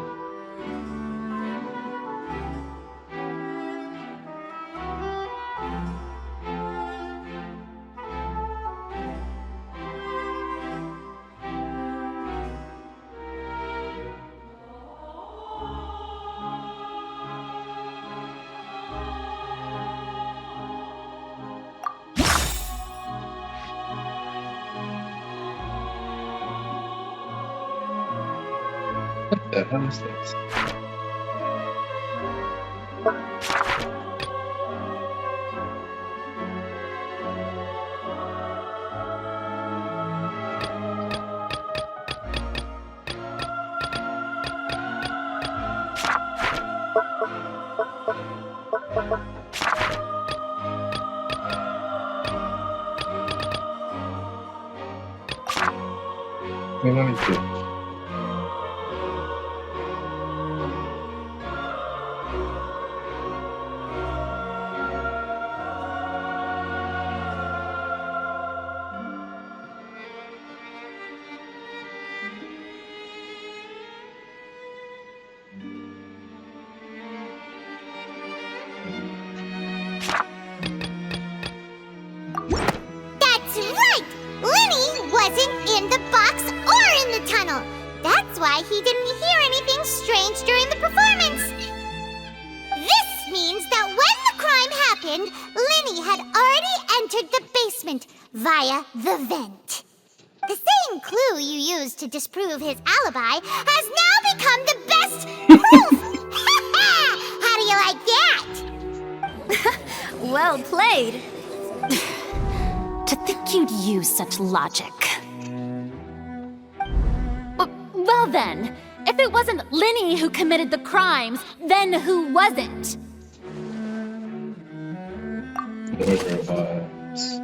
What the hell is this? What am I doing? That's right! Lenny wasn't in the box or in the tunnel. That's why he didn't hear anything strange during the performance. This means that when the crime happened, Lenny had already entered the basement via the vent. The same clue you used to disprove his alibi has now become the best proof! How do you like that? Well played. To think you'd use such logic. Well then, if it wasn't Linny who committed the crimes, then who was it? Those robots.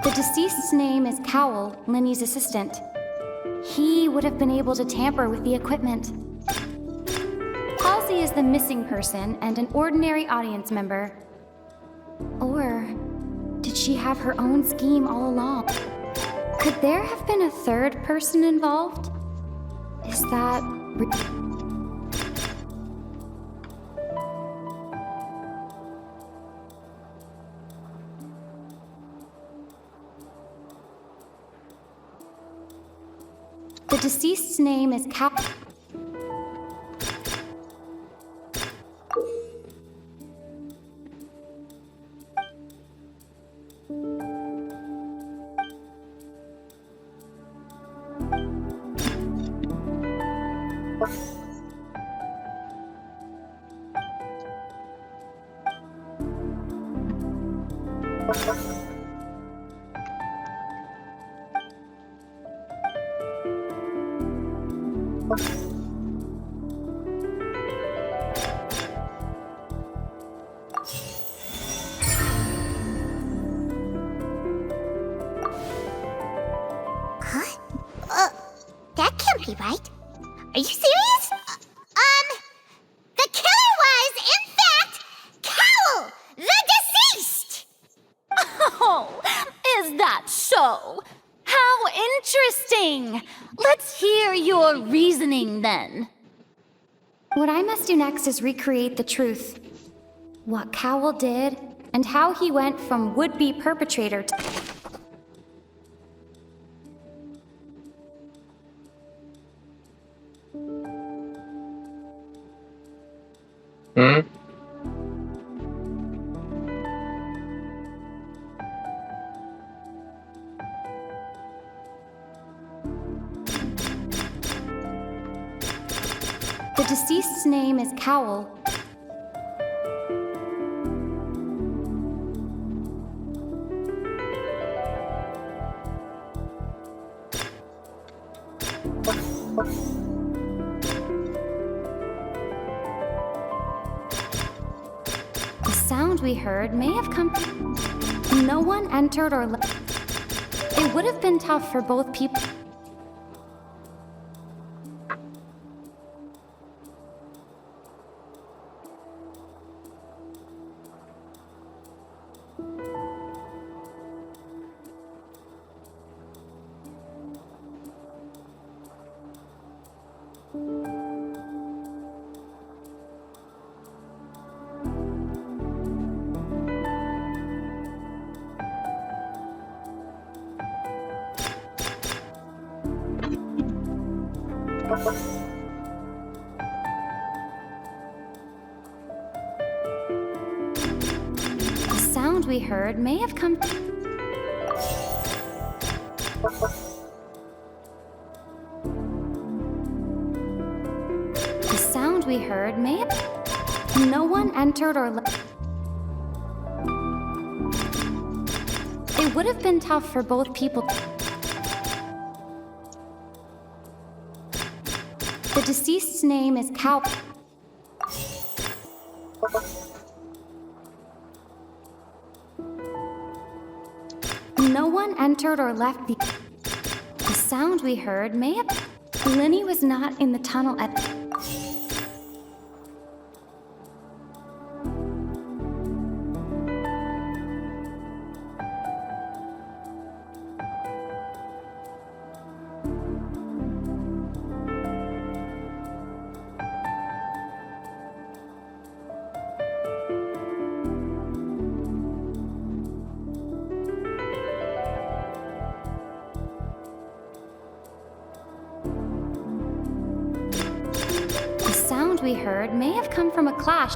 The deceased's name is Cowell, Linny's assistant. He would have been able to tamper with the equipment. Halsey is the missing person and an ordinary audience member. Or did she have her own scheme all along? Could there have been a third person involved? Is that... The deceased's name is Cal. That can't be right. Are you serious? The killer was, in fact, Cowell, the deceased! Oh, is that so? How interesting! Let's hear your reasoning then. What I must do next is recreate the truth. What Cowell did, and how he went from would-be perpetrator to... Hmm? The deceased's name is Cowell. The sound we heard may have come... No one entered or left. It would have been tough for both people. The sound we heard may have come... The sound we heard may have... No one entered or left. It would have been tough for both people. The deceased's name is Cow. No one entered or left the sound we heard may have... Linny was not in the tunnel at... we heard may have come from a clash.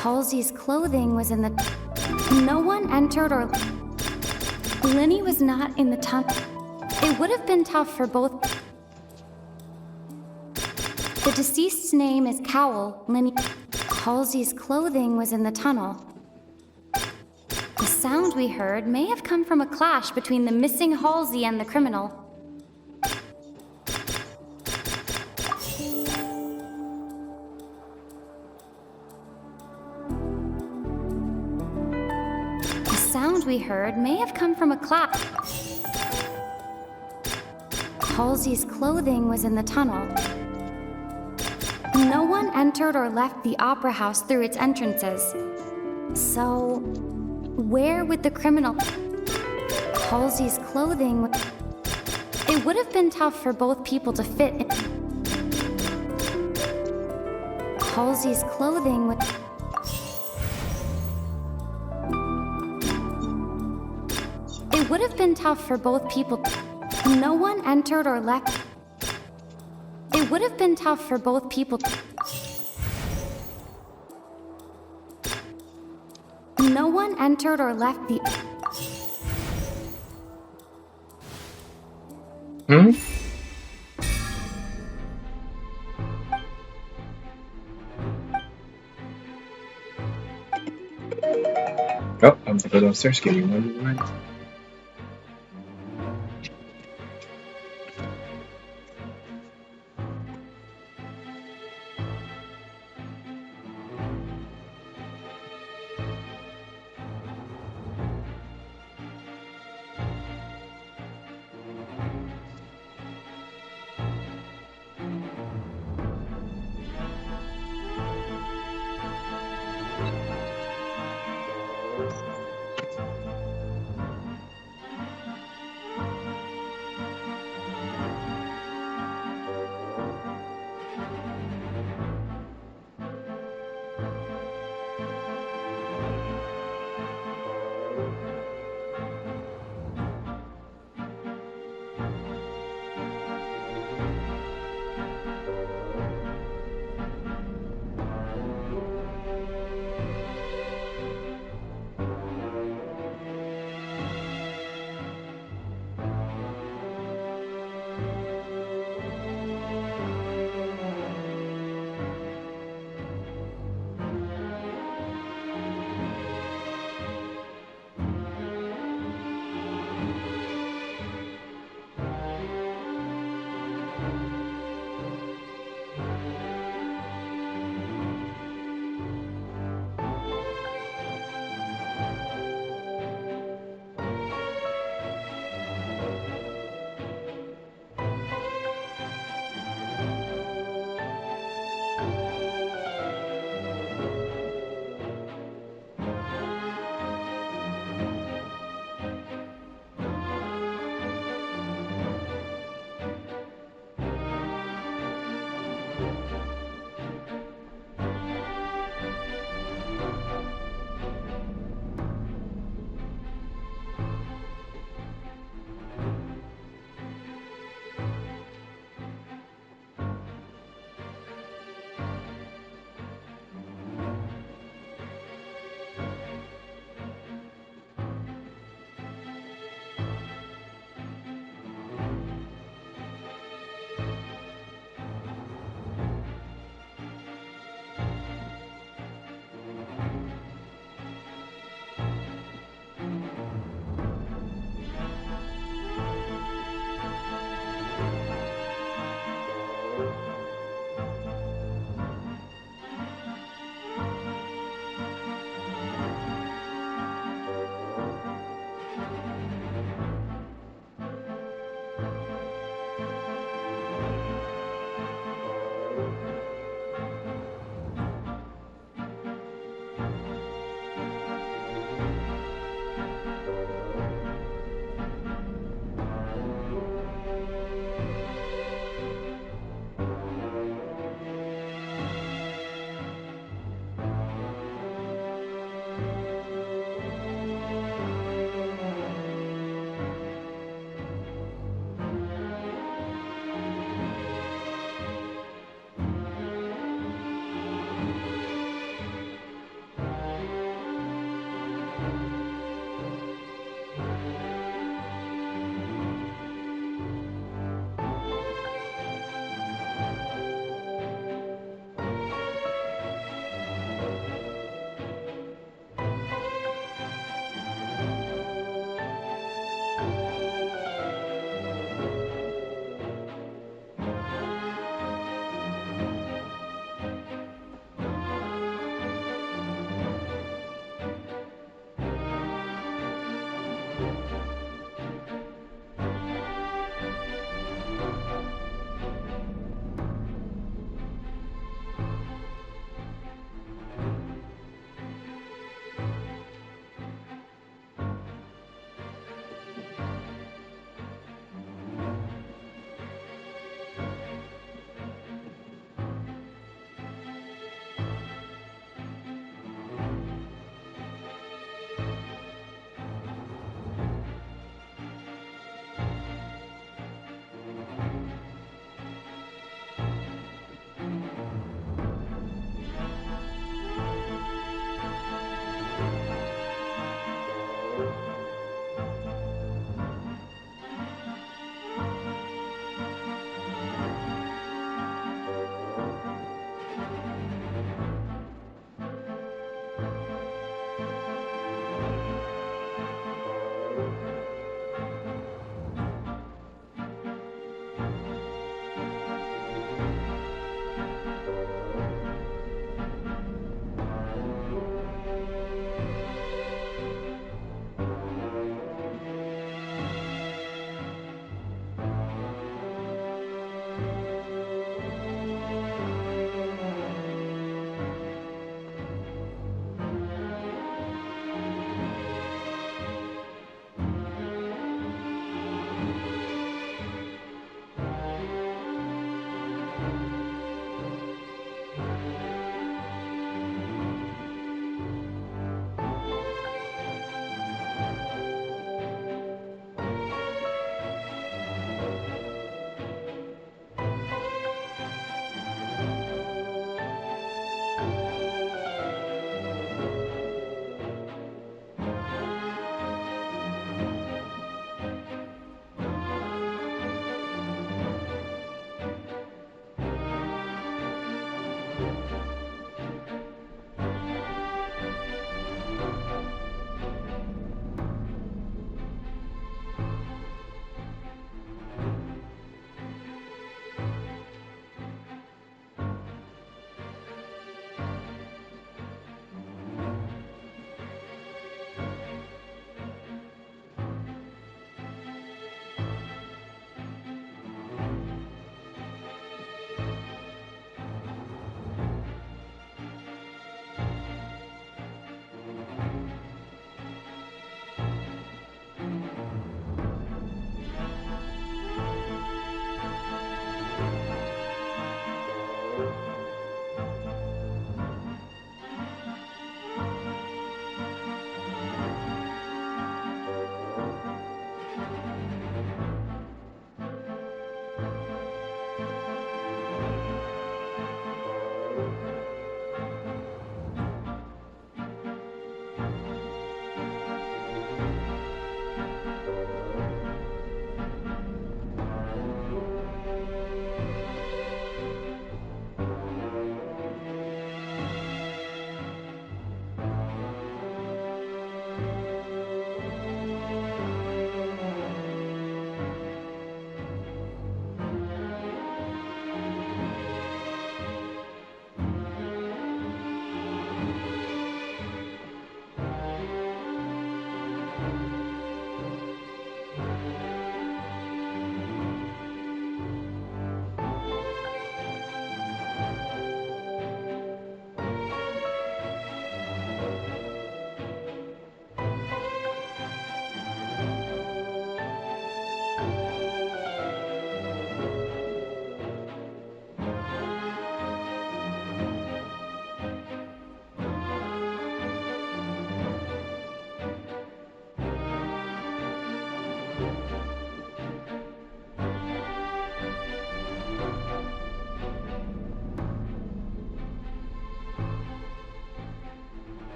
Halsey's clothing was in the... No one entered or... Linny was not in the tunnel. It would have been tough for both... The deceased's name is Cowell. Linny... Halsey's clothing was in the tunnel. The sound we heard may have come from a clash between the missing Halsey and the criminal. The sound we heard may have come from a clash. Halsey's clothing was in the tunnel. No one entered or left the opera house through its entrances. So, where would the criminal... Halsey's clothing... It would have been tough for both people to fit in. Halsey's clothing would... It would have been tough for both people. No one entered or left... It would have been tough for both people. No one entered or left the... Oh, I'm gonna go downstairs. Give me 1 moment.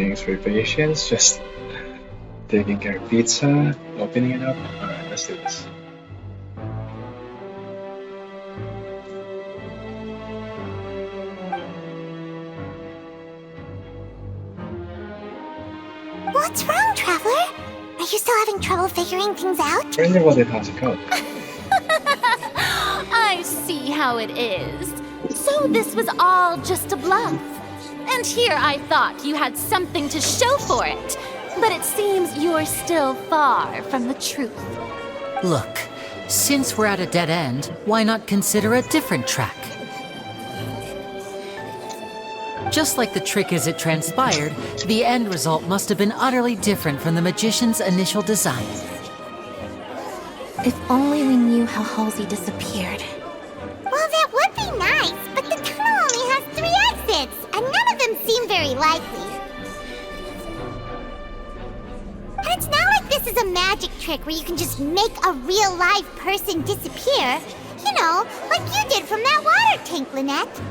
Thanks for your patience. Just taking care of pizza, opening it up. Alright, let's do this. What's wrong, Traveler? Are you still having trouble figuring things out? Friendly Wallet, how's it going? I see how it is. So this was all just a bluff. And here I thought you had something to show for it. But it seems you're still far from the truth. Look, since we're at a dead end, why not consider a different track? Just like the trick as it transpired, the end result must have been utterly different from the magician's initial design. If only we knew how Halsey disappeared. Well, that would be nice, but the tunnel only has 3 exits, and none of them seem very likely. And it's not like this is a magic trick where you can just make a real live person disappear. You know, like you did from that water tank, Lynette.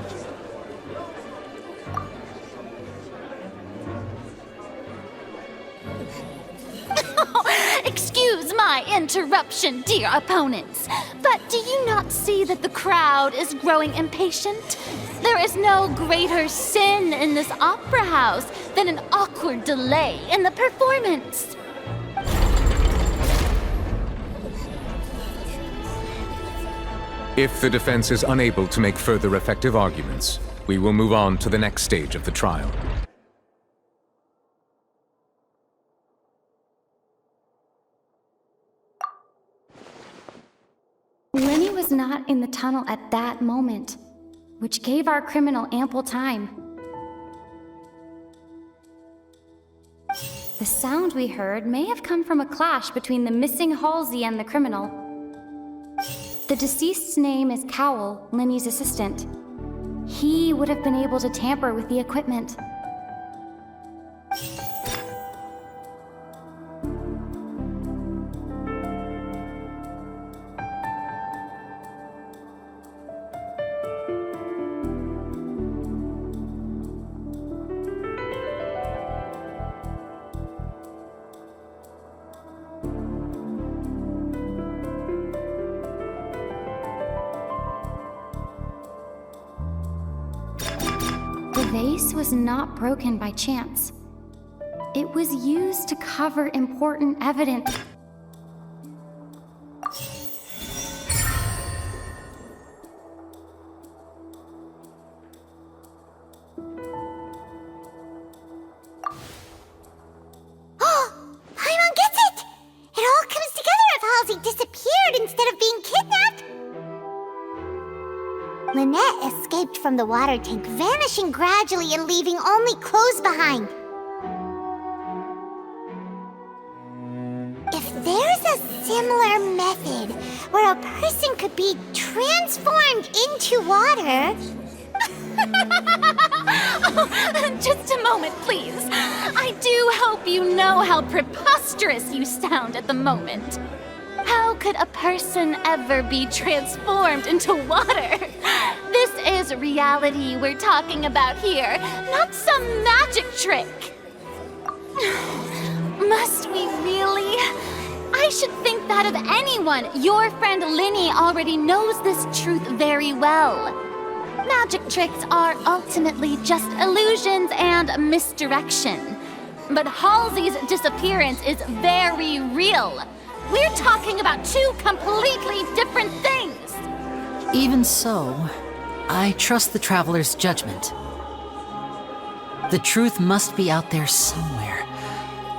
Excuse my interruption, dear opponents, but do you not see that the crowd is growing impatient? There is no greater sin in this opera house than an awkward delay in the performance. If the defense is unable to make further effective arguments, we will move on to the next stage of the trial. Lenny was not in the tunnel at that moment, which gave our criminal ample time. The sound we heard may have come from a clash between the missing Halsey and the criminal. The deceased's name is Cowell, Lenny's assistant. He would have been able to tamper with the equipment. The vase was not broken by chance. It was used to cover important evidence. Paimon gets it! It all comes together if Halsey disappeared instead of being kidnapped. Lynette escaped from the water tank, vanishing gradually and leaving only clothes behind. If there's a similar method where a person could be transformed into water... Just a moment, please. I do hope you know how preposterous you sound at the moment. How could a person ever be transformed into water? This is reality we're talking about here, not some magic trick. Must we really? I should think that of anyone. Your friend Linny already knows this truth very well. Magic tricks are ultimately just illusions and misdirection. But Halsey's disappearance is very real. We're talking about 2 completely different things. Even so, I trust the Traveler's judgment. The truth must be out there somewhere.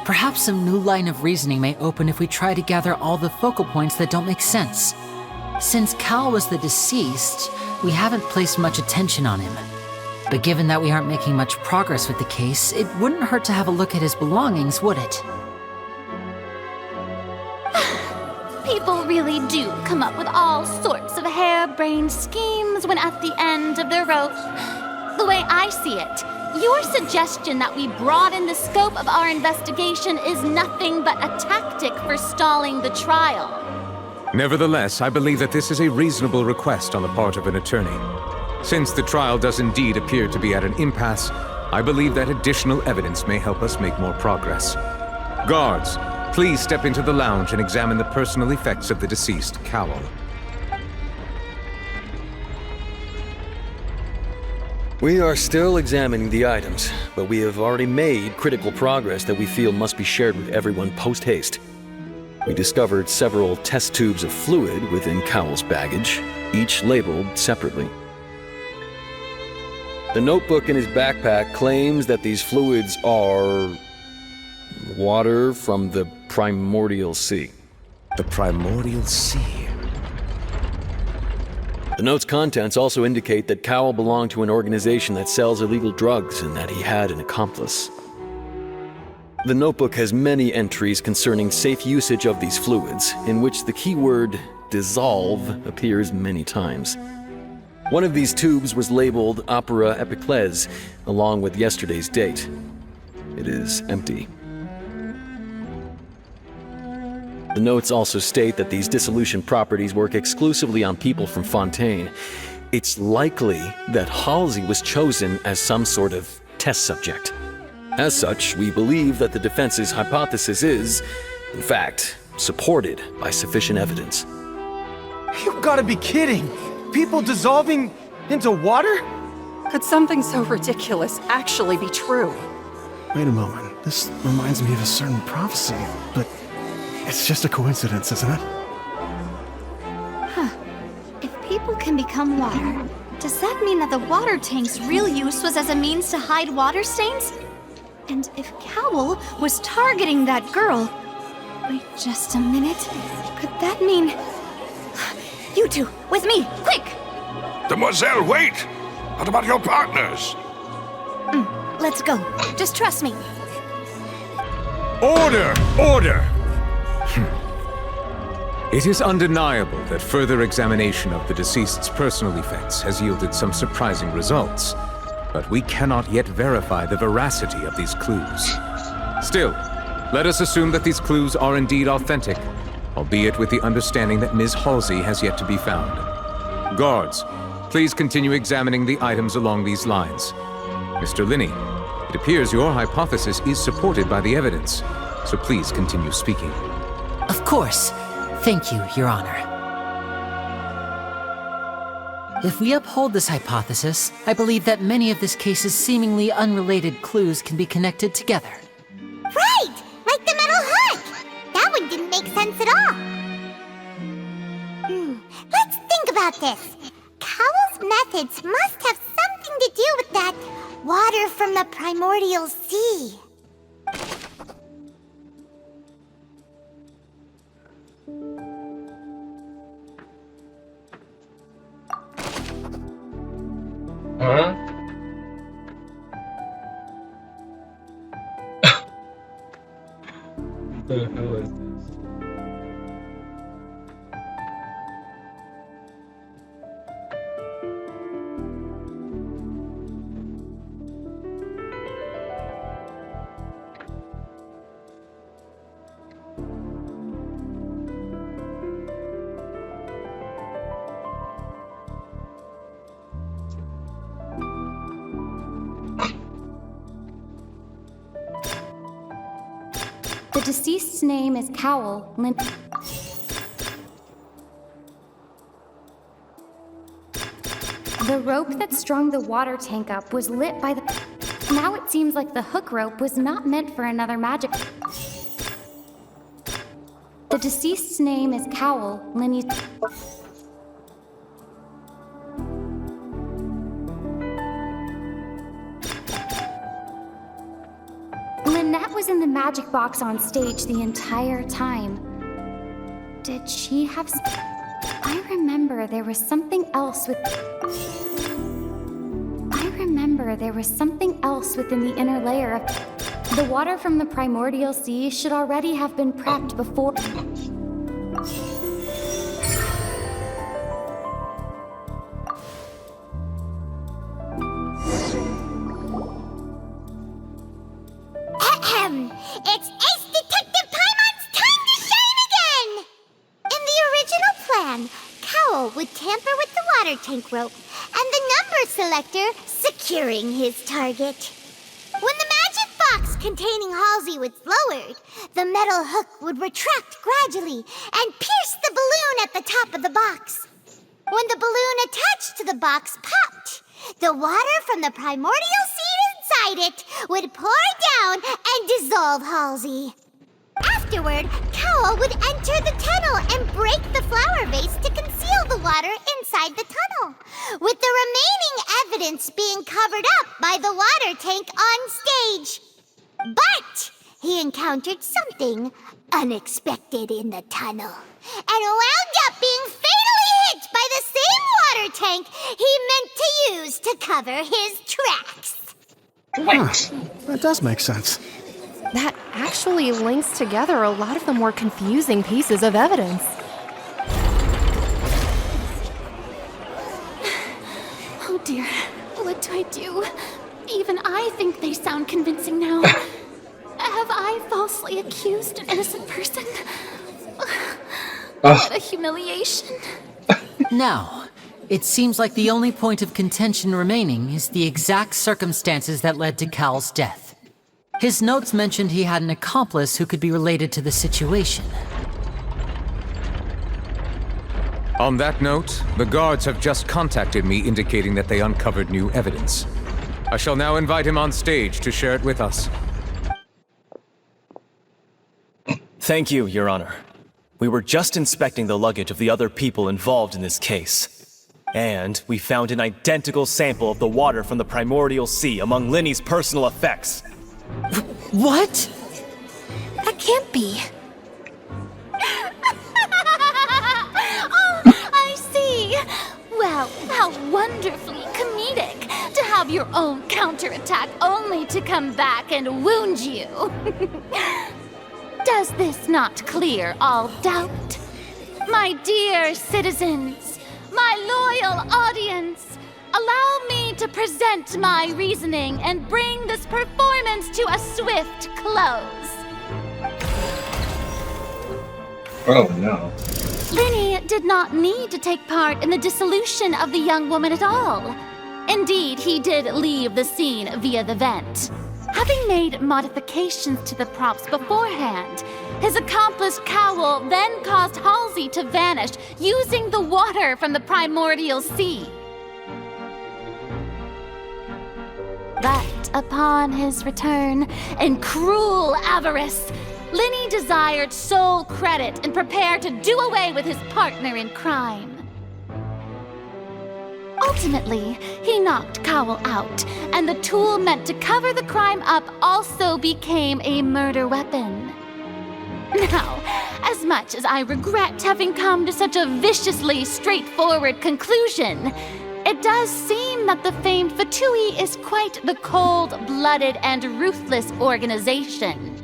Perhaps some new line of reasoning may open if we try to gather all the focal points that don't make sense. Since Cal was the deceased, we haven't placed much attention on him. But given that we aren't making much progress with the case, it wouldn't hurt to have a look at his belongings, would it? People really do come up with all sorts of harebrained schemes when at the end of their rope. The way I see it, your suggestion that we broaden the scope of our investigation is nothing but a tactic for stalling the trial. Nevertheless, I believe that this is a reasonable request on the part of an attorney. Since the trial does indeed appear to be at an impasse, I believe that additional evidence may help us make more progress. Guards, please step into the lounge and examine the personal effects of the deceased Cowl. We are still examining the items, but we have already made critical progress that we feel must be shared with everyone post-haste. We discovered several test tubes of fluid within Cowl's baggage, each labeled separately. The notebook in his backpack claims that these fluids are water from the primordial sea. The primordial sea? The note's contents also indicate that Cowl belonged to an organization that sells illegal drugs and that he had an accomplice. The notebook has many entries concerning safe usage of these fluids, in which the keyword dissolve appears many times. One of these tubes was labeled Opera Epiclese, along with yesterday's date. It is empty. The notes also state that these dissolution properties work exclusively on people from Fontaine. It's likely that Halsey was chosen as some sort of test subject. As such, we believe that the defense's hypothesis is, in fact, supported by sufficient evidence. You've got to be kidding! People dissolving into water? Could something so ridiculous actually be true? Wait a moment. This reminds me of a certain prophecy, but it's just a coincidence, isn't it? Huh. If people can become water, does that mean that the water tank's real use was as a means to hide water stains? And if Cowl was targeting that girl... Wait just a minute. Could that mean... You two, with me, quick! Demoiselle, wait! What about your partners? Let's go. Just trust me. Order! Order! It is undeniable that further examination of the deceased's personal effects has yielded some surprising results, but we cannot yet verify the veracity of these clues. Still, let us assume that these clues are indeed authentic, albeit with the understanding that Ms. Halsey has yet to be found. Guards, please continue examining the items along these lines. Mr. Linney, it appears your hypothesis is supported by the evidence, so please continue speaking. Of course. Thank you, Your Honor. If we uphold this hypothesis, I believe that many of this case's seemingly unrelated clues can be connected together. Right! Like the metal hook! That one didn't make sense at all. Let's think about this. Cowl's methods must have something to do with that water from the primordial sea. Huh? What the hell is this? The deceased's name is Cowl. The rope that strung the water tank up was lit by the... Now it seems like the hook rope was not meant for another magic... The deceased's name is Cowl. Lynette was in the magic box on stage the entire time. Did she have... I remember there was something else with... I remember there was something else within the inner layer of... The water from the primordial sea should already have been prepped before... It's Ace Detective Paimon's time to shine again! In the original plan, Cowl would tamper with the water tank rope and the number selector securing his target. containing Halsey was lowered, the metal hook would retract gradually and pierce the balloon at the top of the box. When the balloon attached to the box popped, the water from the primordial seed inside it would pour down and dissolve Halsey. Afterward, Cowl would enter the tunnel and break the flower vase to conceal the water inside the tunnel, with the remaining evidence being covered up by the water tank on stage. But he encountered something unexpected in the tunnel and wound up being fatally hit by the same water tank he meant to use to cover his tracks. That does make sense. That actually links together a lot of the more confusing pieces of evidence. Oh dear, what do I do? Even I think they sound convincing now. Have I falsely accused an innocent person? What a humiliation. Now, it seems like the only point of contention remaining is the exact circumstances that led to Cowl's death. His notes mentioned he had an accomplice who could be related to the situation. On that note, the guards have just contacted me indicating that they uncovered new evidence. I shall now invite him on stage to share it with us. Thank you, Your Honor. We were just inspecting the luggage of the other people involved in this case. And we found an identical sample of the water from the primordial sea among Linny's personal effects. What? That can't be. Oh, I see. Well, how wonderfully comedic to have your own counterattack only to come back and wound you. Does this not clear all doubt? My dear citizens, my loyal audience, allow me to present my reasoning and bring this performance to a swift close. Oh no. Linny did not need to take part in the dissolution of the young woman at all. Indeed, he did leave the scene via the vent. Having made modifications to the props beforehand, his accomplice Cowl then caused Halsey to vanish using the water from the primordial sea. But upon his return, in cruel avarice, Linny desired sole credit and prepared to do away with his partner in crime. Ultimately, he knocked Cowl out, and the tool meant to cover the crime up also became a murder weapon. Now, as much as I regret having come to such a viciously straightforward conclusion, it does seem that the famed Fatui is quite the cold-blooded and ruthless organization.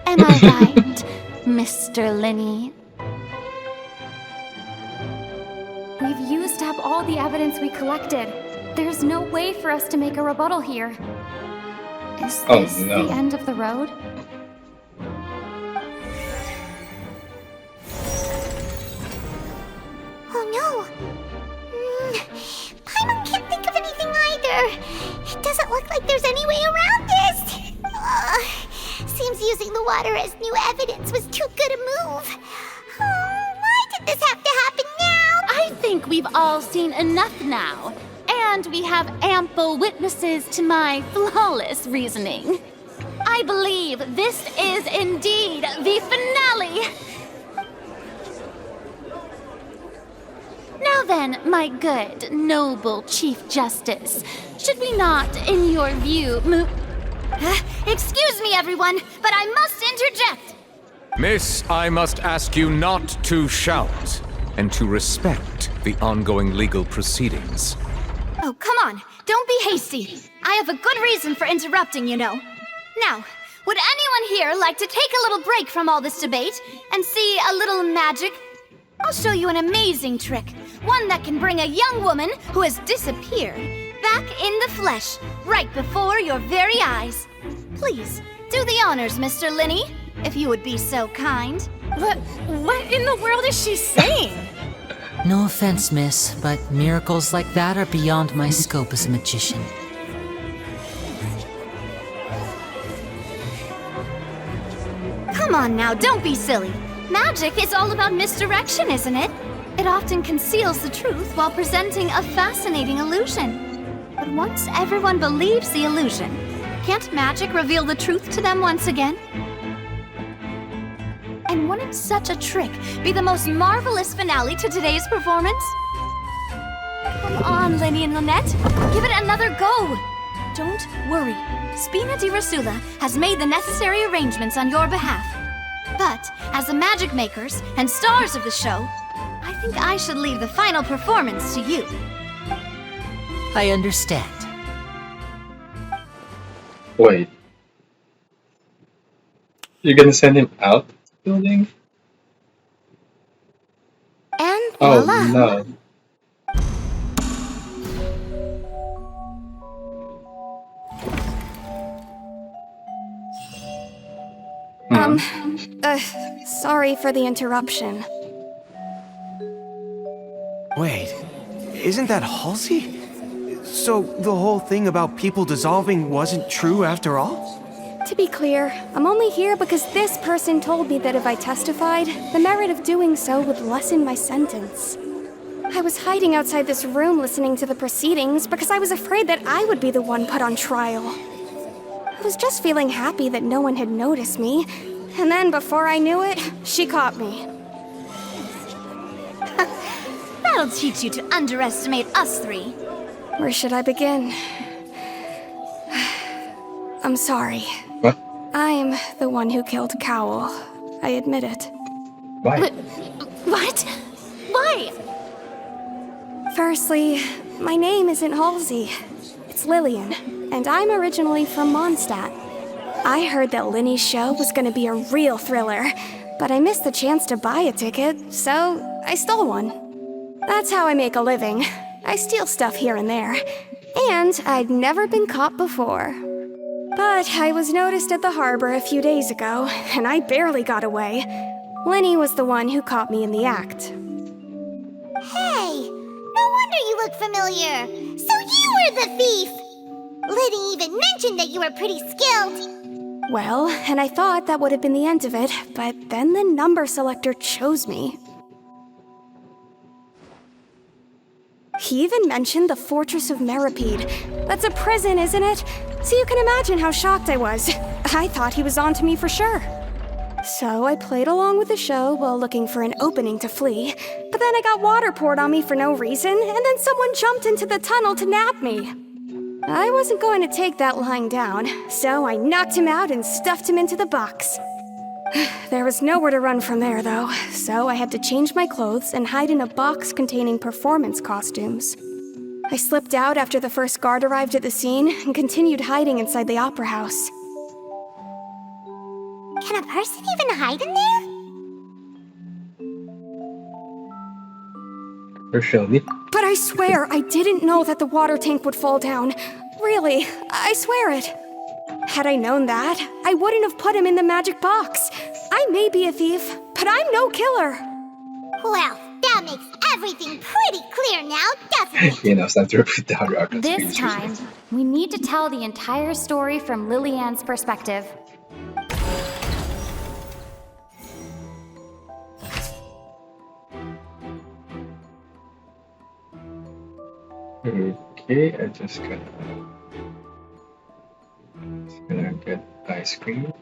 Am I right, Mr. Linny? We've used up all the evidence we collected. There's no way for us to make a rebuttal here. Is this the end of the road? Oh no! Paimon can't think of anything either. It doesn't look like there's any way around this. Seems using the water as new evidence was too good a move. Why did this have to happen now? I think we've all seen enough now, and we have ample witnesses to my flawless reasoning. I believe this is indeed the finale. Now then, my good, noble Chief Justice, should we not, in your view, excuse me, everyone, but I must interject. Miss, I must ask you not to shout and to respect the ongoing legal proceedings. Oh, come on. Don't be hasty. I have a good reason for interrupting, you know. Now, would anyone here like to take a little break from all this debate and see a little magic? I'll show you an amazing trick. One that can bring a young woman who has disappeared back in the flesh, right before your very eyes. Please, do the honors, Mr. Linny, if you would be so kind. But what in the world is she saying? No offense, miss, but miracles like that are beyond my scope as a magician. Come on now, don't be silly. Magic is all about misdirection, isn't it? It often conceals the truth while presenting a fascinating illusion. But once everyone believes the illusion, can't magic reveal the truth to them once again? And wouldn't such a trick be the most marvelous finale to today's performance? Come on, Lenny and Lynette. Give it another go. Don't worry. Spina di Rasula has made the necessary arrangements on your behalf. But, as the magic makers and stars of the show, I think I should leave the final performance to you. I understand. Wait. You're gonna send him out the building? And Oh voila! no. Sorry for the interruption. Wait, isn't that Halsey? So the whole thing about people dissolving wasn't true after all? To be clear, I'm only here because this person told me that if I testified, the merit of doing so would lessen my sentence. I was hiding outside this room listening to the proceedings because I was afraid that I would be the one put on trial. I was just feeling happy that no one had noticed me, and then before I knew it, she caught me. That'll teach you to underestimate us three. Where should I begin? I'm sorry. What? I'm the one who killed Cowl. I admit it. Why? What? Why? Firstly, my name isn't Halsey. It's Lillian, and I'm originally from Mondstadt. I heard that Linny's show was gonna be a real thriller, but I missed the chance to buy a ticket, so I stole one. That's how I make a living. I steal stuff here and there, and I'd never been caught before. But I was noticed at the harbor a few days ago, and I barely got away. Linny was the one who caught me in the act. Hey, no wonder you look familiar. So you were the thief! Liddy even mentioned that you were pretty skilled. Well, and I thought that would have been the end of it, but then the number selector chose me. He even mentioned the Fortress of Meripede. That's a prison, isn't it? So you can imagine how shocked I was. I thought he was onto me for sure. So I played along with the show while looking for an opening to flee, but then I got water poured on me for no reason, and then someone jumped into the tunnel to nab me. I wasn't going to take that lying down, so I knocked him out and stuffed him into the box. There was nowhere to run from there, though, so I had to change my clothes and hide in a box containing performance costumes. I slipped out after the first guard arrived at the scene and continued hiding inside the opera house. Can a person even hide in there? Surely. But I swear, I didn't know that the water tank would fall down. Really, I swear it. Had I known that, I wouldn't have put him in the magic box. I may be a thief, but I'm no killer. Well, that makes everything pretty clear now, doesn't it? You know, it's time to repeat the Archon's This speech. time, we need to tell the entire story from Lillian's perspective. Okay, I'm just gonna get ice cream.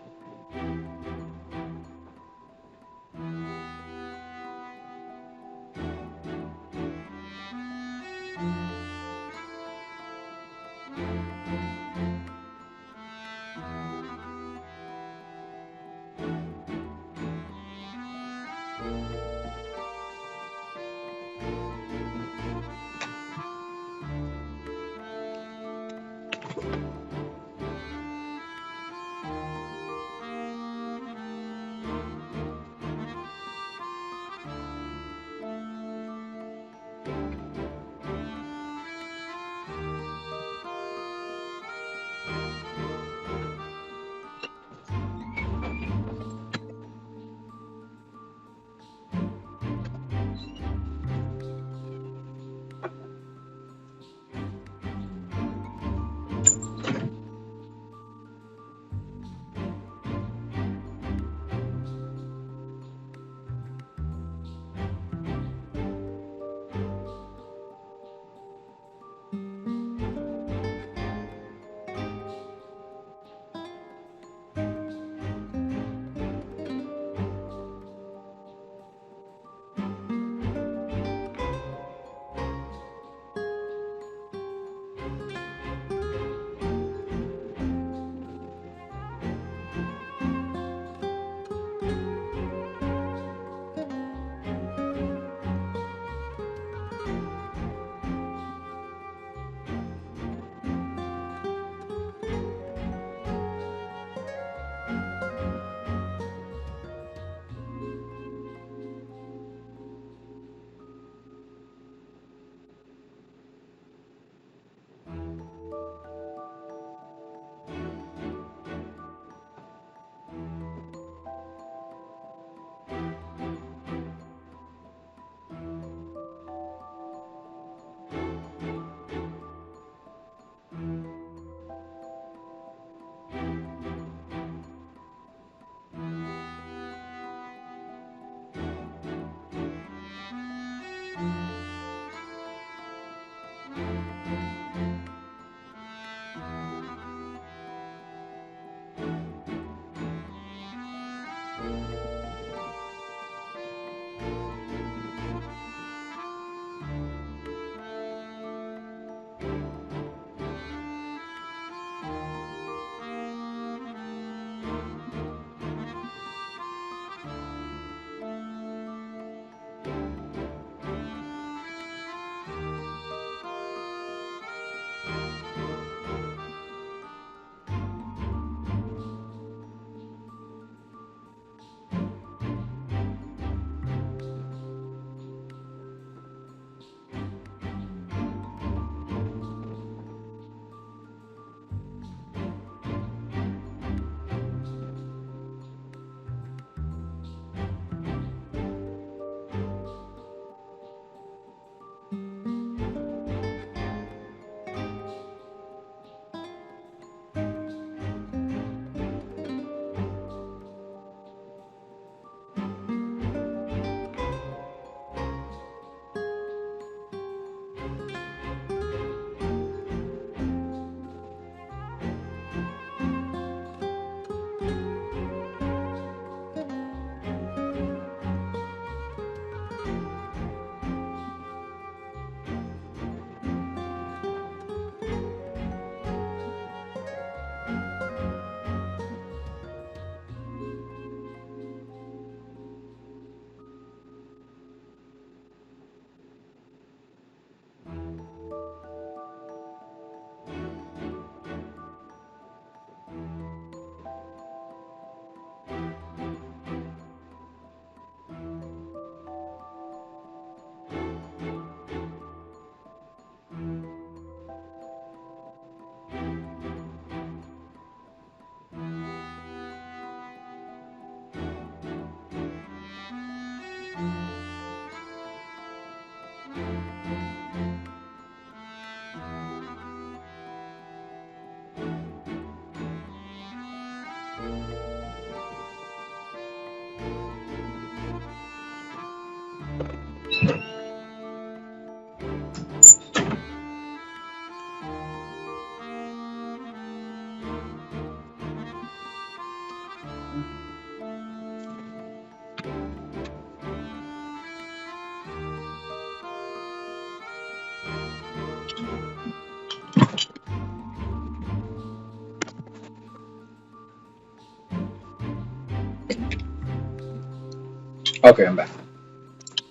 Okay, I'm back.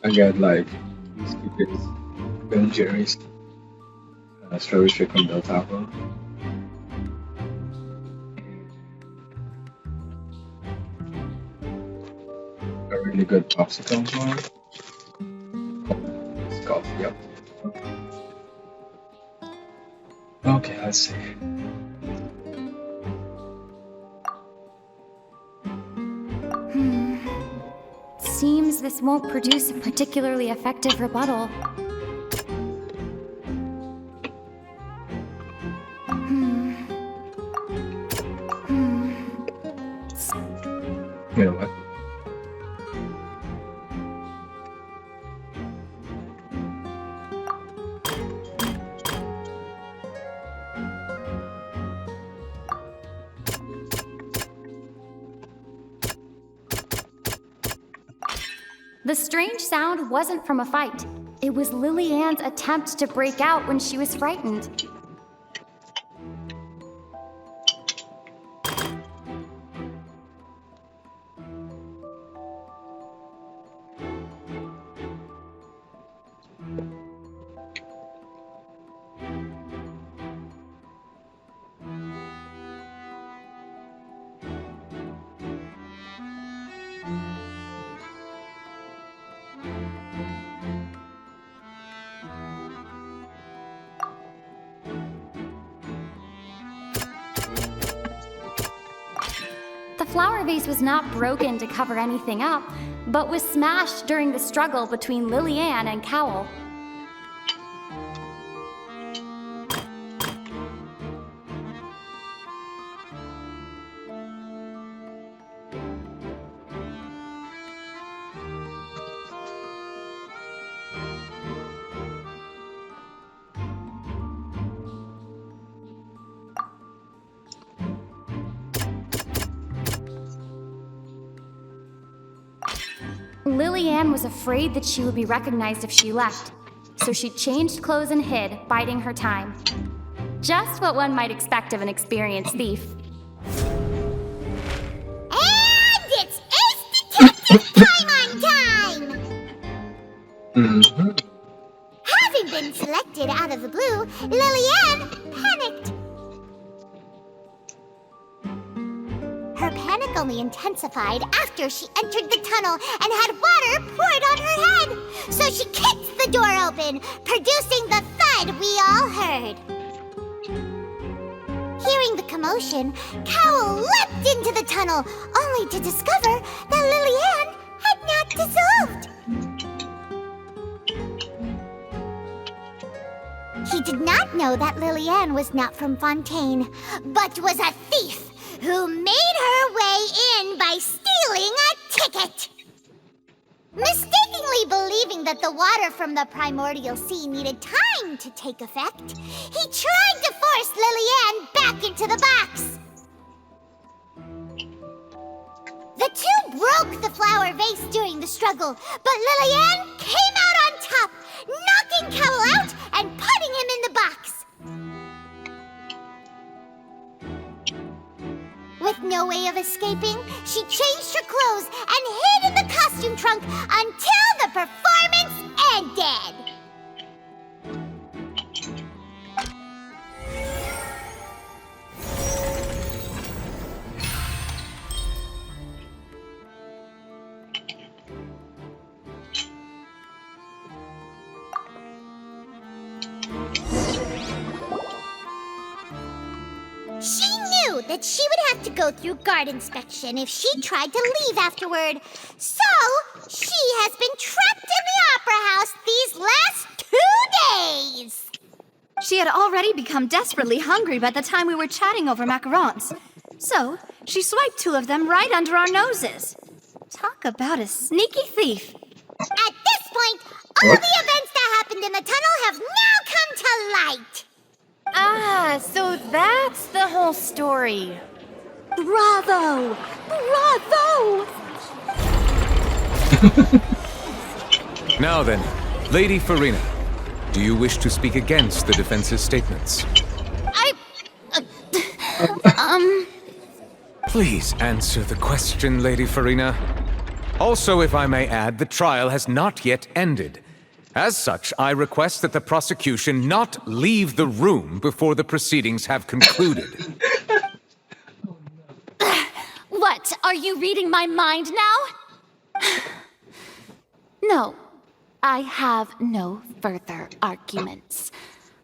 I got like these Cupid's Ben Jerry's strawberry chicken Del Taco. A really good popsicle as well. It's coffee, yep. Okay, let's see. Seems this won't produce a particularly effective rebuttal. You know what? The strange sound wasn't from a fight. It was Lily Ann's attempt to break out when she was frightened. The flower vase was not broken to cover anything up, but was smashed during the struggle between Lily Ann and Cowell. Lillian was afraid that she would be recognized if she left, so she changed clothes and hid, biding her time. Just what one might expect of an experienced thief. And it's Ace Detective time on time! Having been selected out of the blue, Lillian panicked. Her panic only intensified after she entered the tunnel and had water poured on her head. So she kicked the door open, producing the thud we all heard. Hearing the commotion, Cowell leapt into the tunnel, only to discover that Lillian had not dissolved. He did not know that Lillian was not from Fontaine, but was a thief who made her way in by stealing a ticket. Mistakenly believing that the water from the primordial sea needed time to take effect, he tried to force Lillian back into the box. The two broke the flower vase during the struggle, but Lillian came out on top, knocking Cowell out and putting him in the box. With no way of escaping, she changed her clothes and hid in the costume trunk until the performance ended. She knew that she would have to go through guard inspection if she tried to leave afterward. So, she has been trapped in the Opera House these last 2 days. She had already become desperately hungry by the time we were chatting over macarons. So, she swiped 2 of them right under our noses. Talk about a sneaky thief. At this point, all the events that happened in the tunnel have now come to light. Ah, so that's the whole story. Bravo! Bravo! Now then, Lady Farina, do you wish to speak against the defense's statements? Please answer the question, Lady Farina. Also, if I may add, the trial has not yet ended. As such, I request that the prosecution not leave the room before the proceedings have concluded. What? Are you reading my mind now? No, I have no further arguments.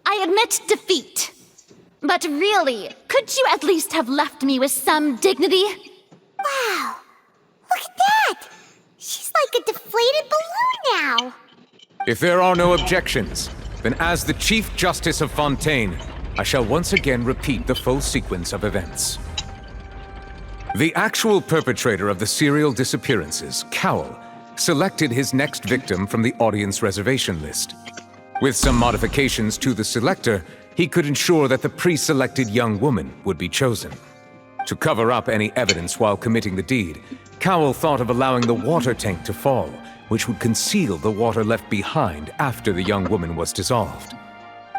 I admit defeat. But really, could you at least have left me with some dignity? Wow, look at that! She's like a deflated balloon now. If there are no objections, then as the Chief Justice of Fontaine, I shall once again repeat the full sequence of events. The actual perpetrator of the serial disappearances, Cowell, selected his next victim from the audience reservation list. With some modifications to the selector, he could ensure that the pre-selected young woman would be chosen. To cover up any evidence while committing the deed, Cowell thought of allowing the water tank to fall, which would conceal the water left behind after the young woman was dissolved.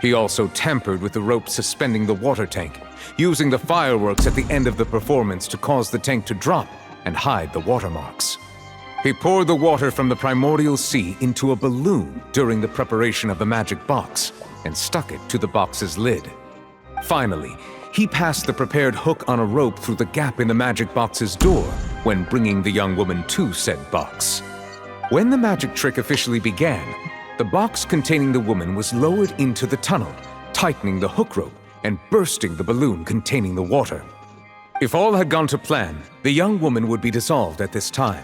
He also tampered with the rope suspending the water tank, using the fireworks at the end of the performance to cause the tank to drop and hide the watermarks. He poured the water from the primordial sea into a balloon during the preparation of the magic box and stuck it to the box's lid. Finally, he passed the prepared hook on a rope through the gap in the magic box's door when bringing the young woman to said box. When the magic trick officially began, the box containing the woman was lowered into the tunnel, tightening the hook rope and bursting the balloon containing the water. If all had gone to plan, the young woman would be dissolved at this time.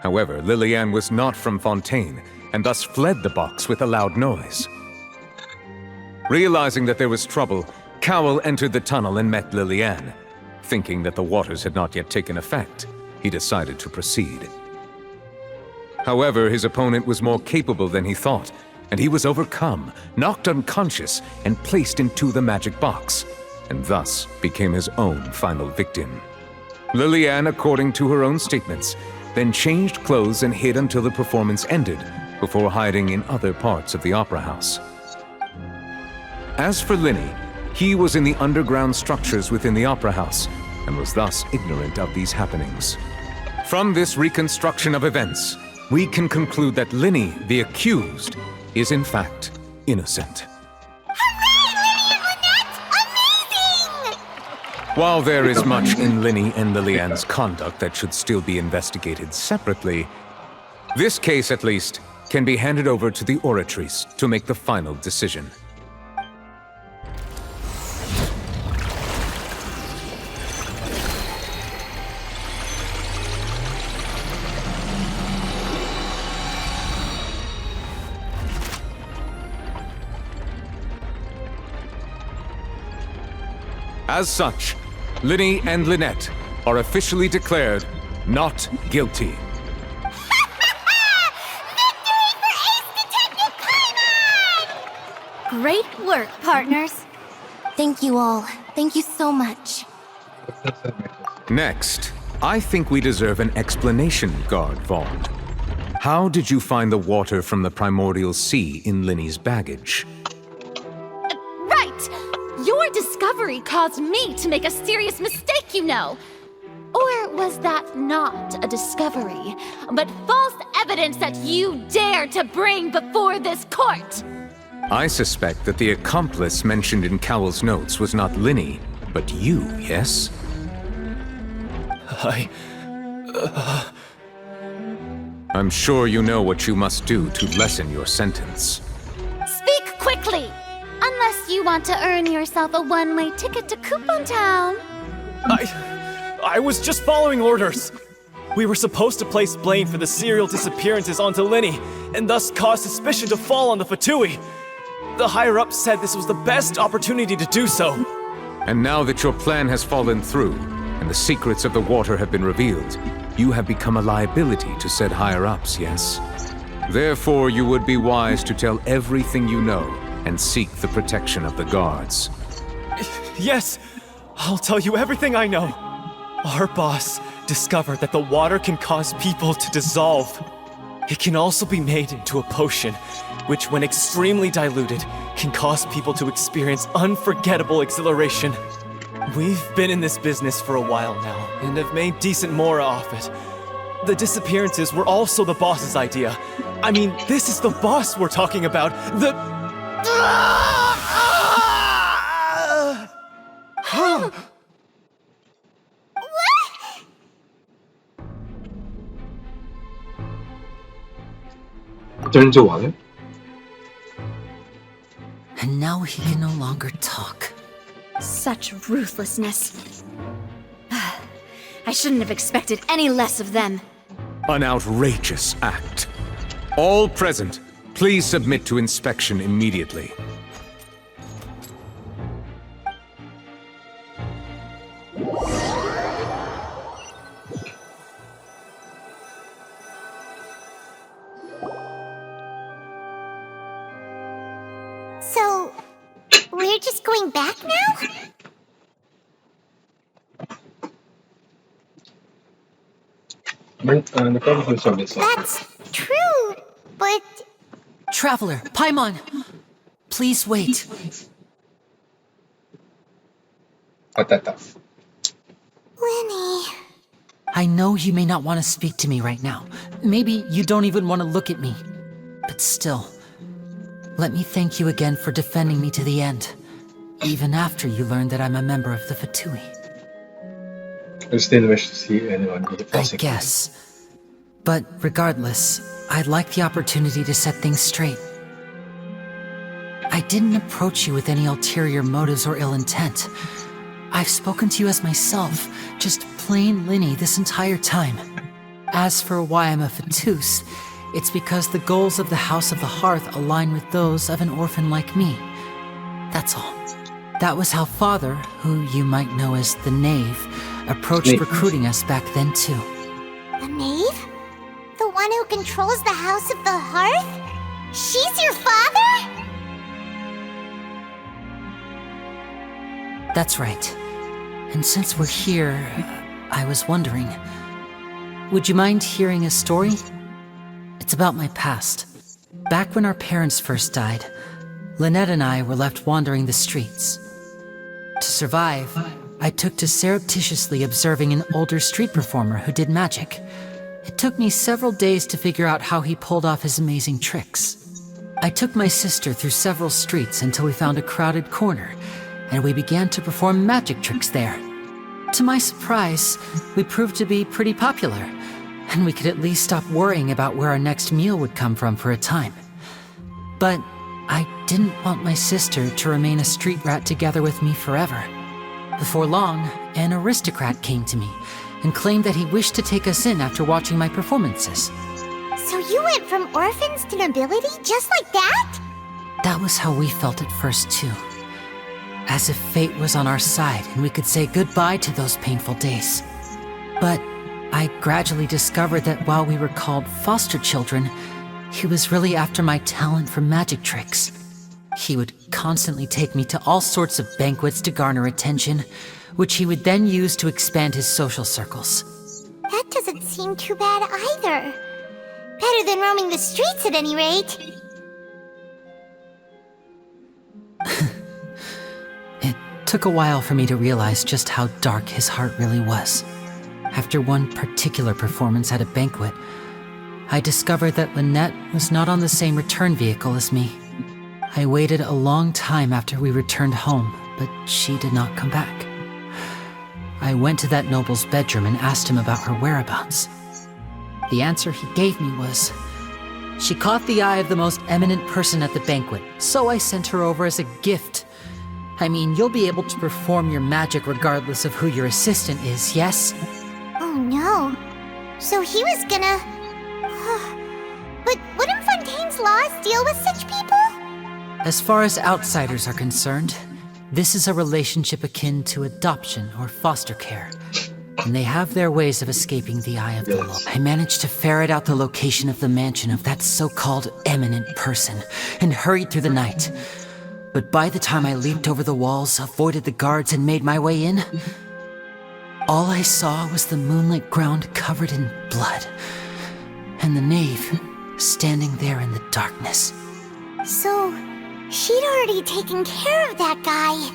However, Lillian was not from Fontaine and thus fled the box with a loud noise. Realizing that there was trouble, Cowell entered the tunnel and met Lillian. Thinking that the waters had not yet taken effect, he decided to proceed. However, his opponent was more capable than he thought, and he was overcome, knocked unconscious, and placed into the magic box, and thus became his own final victim. Lillian, according to her own statements, then changed clothes and hid until the performance ended, before hiding in other parts of the opera house. As for Linny, he was in the underground structures within the opera house, and was thus ignorant of these happenings. From this reconstruction of events, we can conclude that Linny, the accused, is in fact innocent. While there is much in Linny and Lillian's conduct that should still be investigated separately, this case, at least, can be handed over to the Oratories to make the final decision. As such, Linny and Lynette are officially declared not guilty. Great work, partners. Thank you all. Thank you so much. Next, I think we deserve an explanation, Guard Vaughn. How did you find the water from the primordial sea in Linny's baggage? Right! Your discovery caused me to make a serious mistake, you know. Or was that not a discovery, but false evidence that you dared to bring before this court? I suspect that the accomplice mentioned in Cowell's notes was not Linny, but you, yes? I'm sure you know what you must do to lessen your sentence. Speak quickly! Unless you want to earn yourself a one-way ticket to Coupon Town. I was just following orders. We were supposed to place blame for the serial disappearances onto Linny, and thus cause suspicion to fall on the Fatui. The higher-ups said this was the best opportunity to do so. And now that your plan has fallen through, and the secrets of the water have been revealed, you have become a liability to said higher-ups, yes? Therefore, you would be wise to tell everything you know, and seek the protection of the guards. Yes, I'll tell you everything I know. Our boss discovered that the water can cause people to dissolve. It can also be made into a potion, which when extremely diluted, can cause people to experience unforgettable exhilaration. We've been in this business for a while now, and have made decent mora off it. The disappearances were also the boss's idea. I mean, this is the boss we're talking about. Turn to water. And now he can no longer talk. Such ruthlessness. I shouldn't have expected any less of them. An outrageous act. All present, please submit to inspection immediately. So, we're just going back now? That's true, but... Traveler, Paimon! Please wait. Winnie... I know you may not want to speak to me right now. Maybe you don't even want to look at me. But still, let me thank you again for defending me to the end. Even after you learned that I'm a member of the Fatui. I still wish to see anyone be I guess. But regardless, I'd like the opportunity to set things straight. I didn't approach you with any ulterior motives or ill intent. I've spoken to you as myself, just plain Linny this entire time. As for why I'm a Fatus, it's because the goals of the House of the Hearth align with those of an orphan like me. That's all. That was how Father, who you might know as the Knave, approached recruiting us back then too. The Knave? The one who controls the House of the Hearth? She's your father? That's right. And since we're here, I was wondering, Would you mind hearing a story? It's about my past. Back when our parents first died, Lynette and I were left wandering the streets. To survive, I took to surreptitiously observing an older street performer who did magic. It took me several days to figure out how he pulled off his amazing tricks. I took my sister through several streets until we found a crowded corner, and we began to perform magic tricks there. To my surprise, we proved to be pretty popular, and we could at least stop worrying about where our next meal would come from for a time. But I didn't want my sister to remain a street rat together with me forever. Before long, an aristocrat came to me and claimed that he wished to take us in after watching my performances. So you went from orphans to nobility just like that? That was how we felt at first, too. As if fate was on our side and we could say goodbye to those painful days. But I gradually discovered that while we were called foster children, he was really after my talent for magic tricks. He would constantly take me to all sorts of banquets to garner attention, which he would then use to expand his social circles. That doesn't seem too bad either. Better than roaming the streets at any rate. It took a while for me to realize just how dark his heart really was. After one particular performance at a banquet, I discovered that Lynette was not on the same return vehicle as me. I waited a long time after we returned home, but she did not come back. I went to that noble's bedroom and asked him about her whereabouts. The answer he gave me was, she caught the eye of the most eminent person at the banquet, so I sent her over as a gift. I mean, you'll be able to perform your magic regardless of who your assistant is, yes? Oh no. So he was gonna... But wouldn't Fontaine's laws deal with such people? As far as outsiders are concerned, this is a relationship akin to adoption or foster care, and they have their ways of escaping the eye of the law. I managed to ferret out the location of the mansion of that so-called eminent person and hurried through the night. But by the time I leaped over the walls, avoided the guards, and made my way in, all I saw was the moonlit ground covered in blood, and the knave standing there in the darkness. So, she'd already taken care of that guy.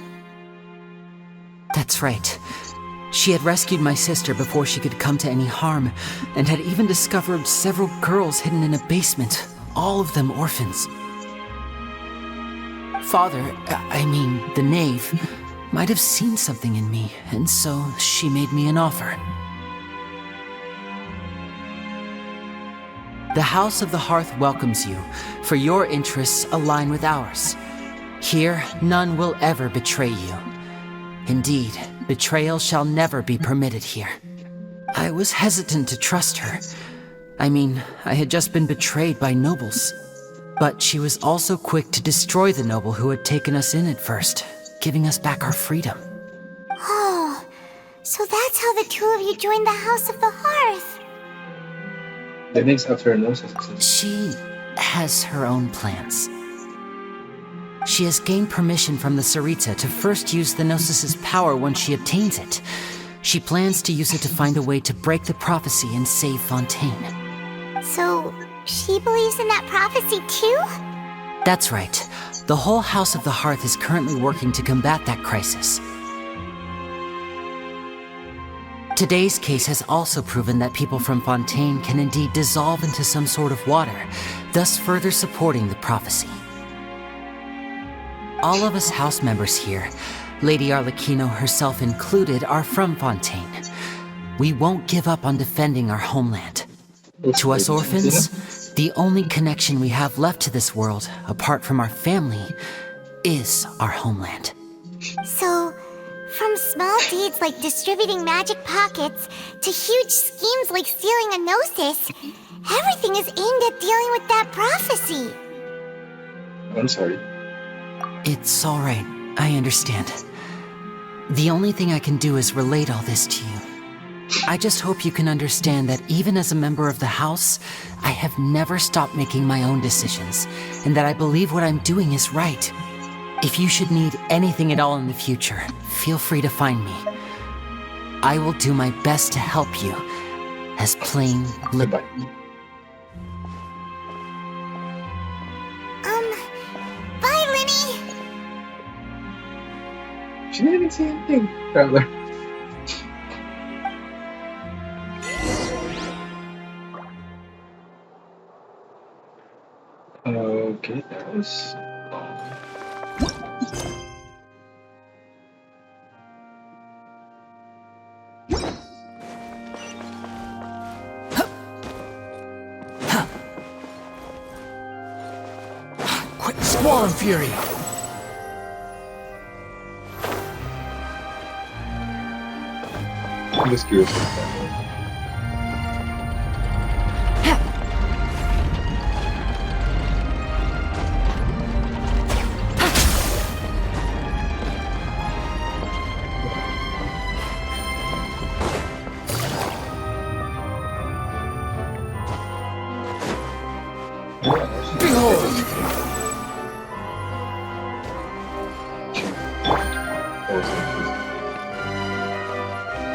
That's right. She had rescued my sister before she could come to any harm, and had even discovered several girls hidden in a basement, all of them orphans. Father, the knave, might have seen something in me, and so she made me an offer. The House of the Hearth welcomes you, for your interests align with ours. Here, none will ever betray you. Indeed, betrayal shall never be permitted here. I was hesitant to trust her. I had just been betrayed by nobles. But she was also quick to destroy the noble who had taken us in at first, giving us back our freedom. Oh, so that's how the two of you joined the House of the Hearth. The name's after her nose. She has her own plans. She has gained permission from the Sarita to first use the Gnosis' power once she obtains it. She plans to use it to find a way to break the prophecy and save Fontaine. So, she believes in that prophecy too? That's right. The whole House of the Hearth is currently working to combat that crisis. Today's case has also proven that people from Fontaine can indeed dissolve into some sort of water, thus further supporting the prophecy. All of us house members here, Lady Arlecchino herself included, are from Fontaine. We won't give up on defending our homeland. To us orphans, the only connection we have left to this world, apart from our family, is our homeland. So, from small deeds like distributing magic pockets to huge schemes like stealing a Gnosis, everything is aimed at dealing with that prophecy. I'm sorry. It's all right. I understand. The only thing I can do is relate all this to you. I just hope you can understand that even as a member of the House, I have never stopped making my own decisions, and that I believe what I'm doing is right. If you should need anything at all in the future, feel free to find me. I will do my best to help you, as plain Goodbye. Bye, Linny. She didn't even say anything, Traveler. Okay, that was long. Quick, Squall and Fury! I'm just curious about that.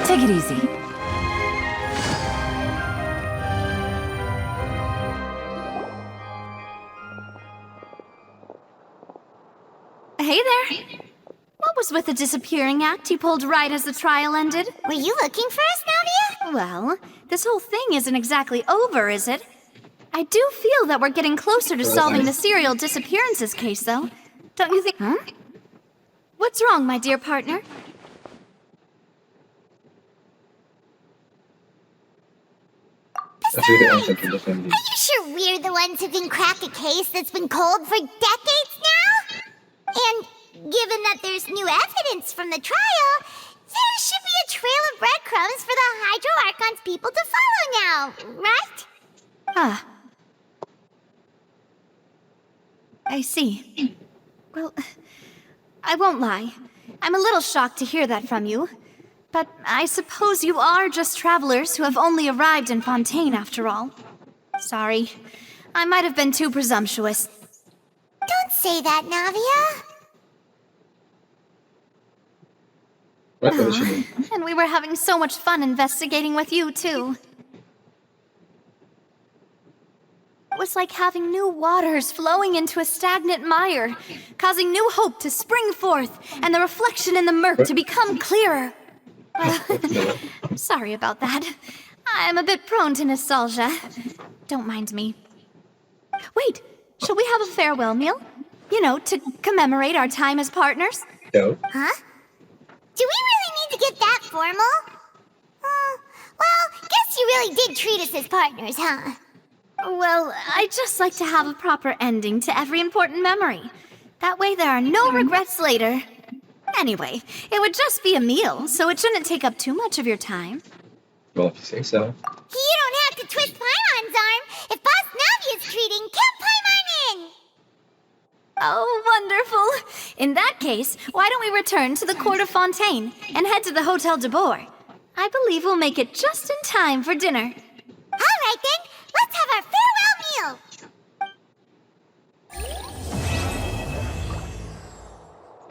Take it easy. Hey there. What was with the disappearing act you pulled right as the trial ended? Were you looking for us, Navia? Well, this whole thing isn't exactly over, is it? I do feel that we're getting closer to solving the serial disappearances case, though. Don't you think? Huh? What's wrong, my dear partner? Besides, are you sure we're the ones who can crack a case that's been cold for decades now? And given that there's new evidence from the trial, there should be a trail of breadcrumbs for the Hydro Archon's people to follow now, right? Ah. I see. Well, I won't lie. I'm a little shocked to hear that from you. But I suppose you are just travelers who have only arrived in Fontaine after all. Sorry. I might have been too presumptuous. Don't say that, Navia. And we were having so much fun investigating with you, too. It was like having new waters flowing into a stagnant mire, causing new hope to spring forth, and the reflection in the murk to become clearer. Sorry about that. I'm a bit prone to nostalgia. Don't mind me. Wait, shall we have a farewell meal? You know, to commemorate our time as partners? No. Huh? Do we really need to get that formal? Well, guess you really did treat us as partners, huh? Well, I'd just like to have a proper ending to every important memory. That way there are no regrets later. Anyway, it would just be a meal, so it shouldn't take up too much of your time. Well, if you say so. You don't have to twist Paimon's arm. If Boss Navia's treating, count Paimon in! Oh, wonderful. In that case, why don't we return to the Court of Fontaine and head to the Hotel de Boer? I believe we'll make it just in time for dinner. All right, then. Let's have our farewell meal.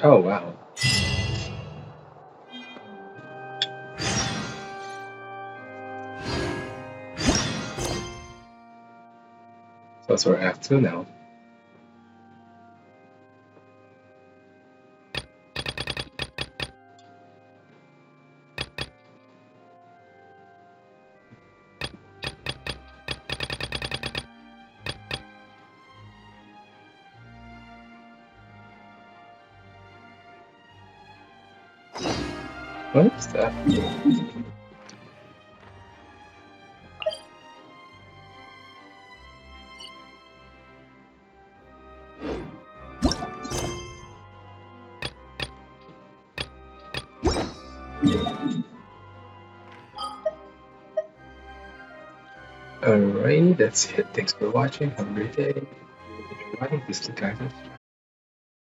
Oh, wow. So that's where Act 2 now. What is that? Alright, that's it. Thanks for watching. Have a great day. If you're watching, please click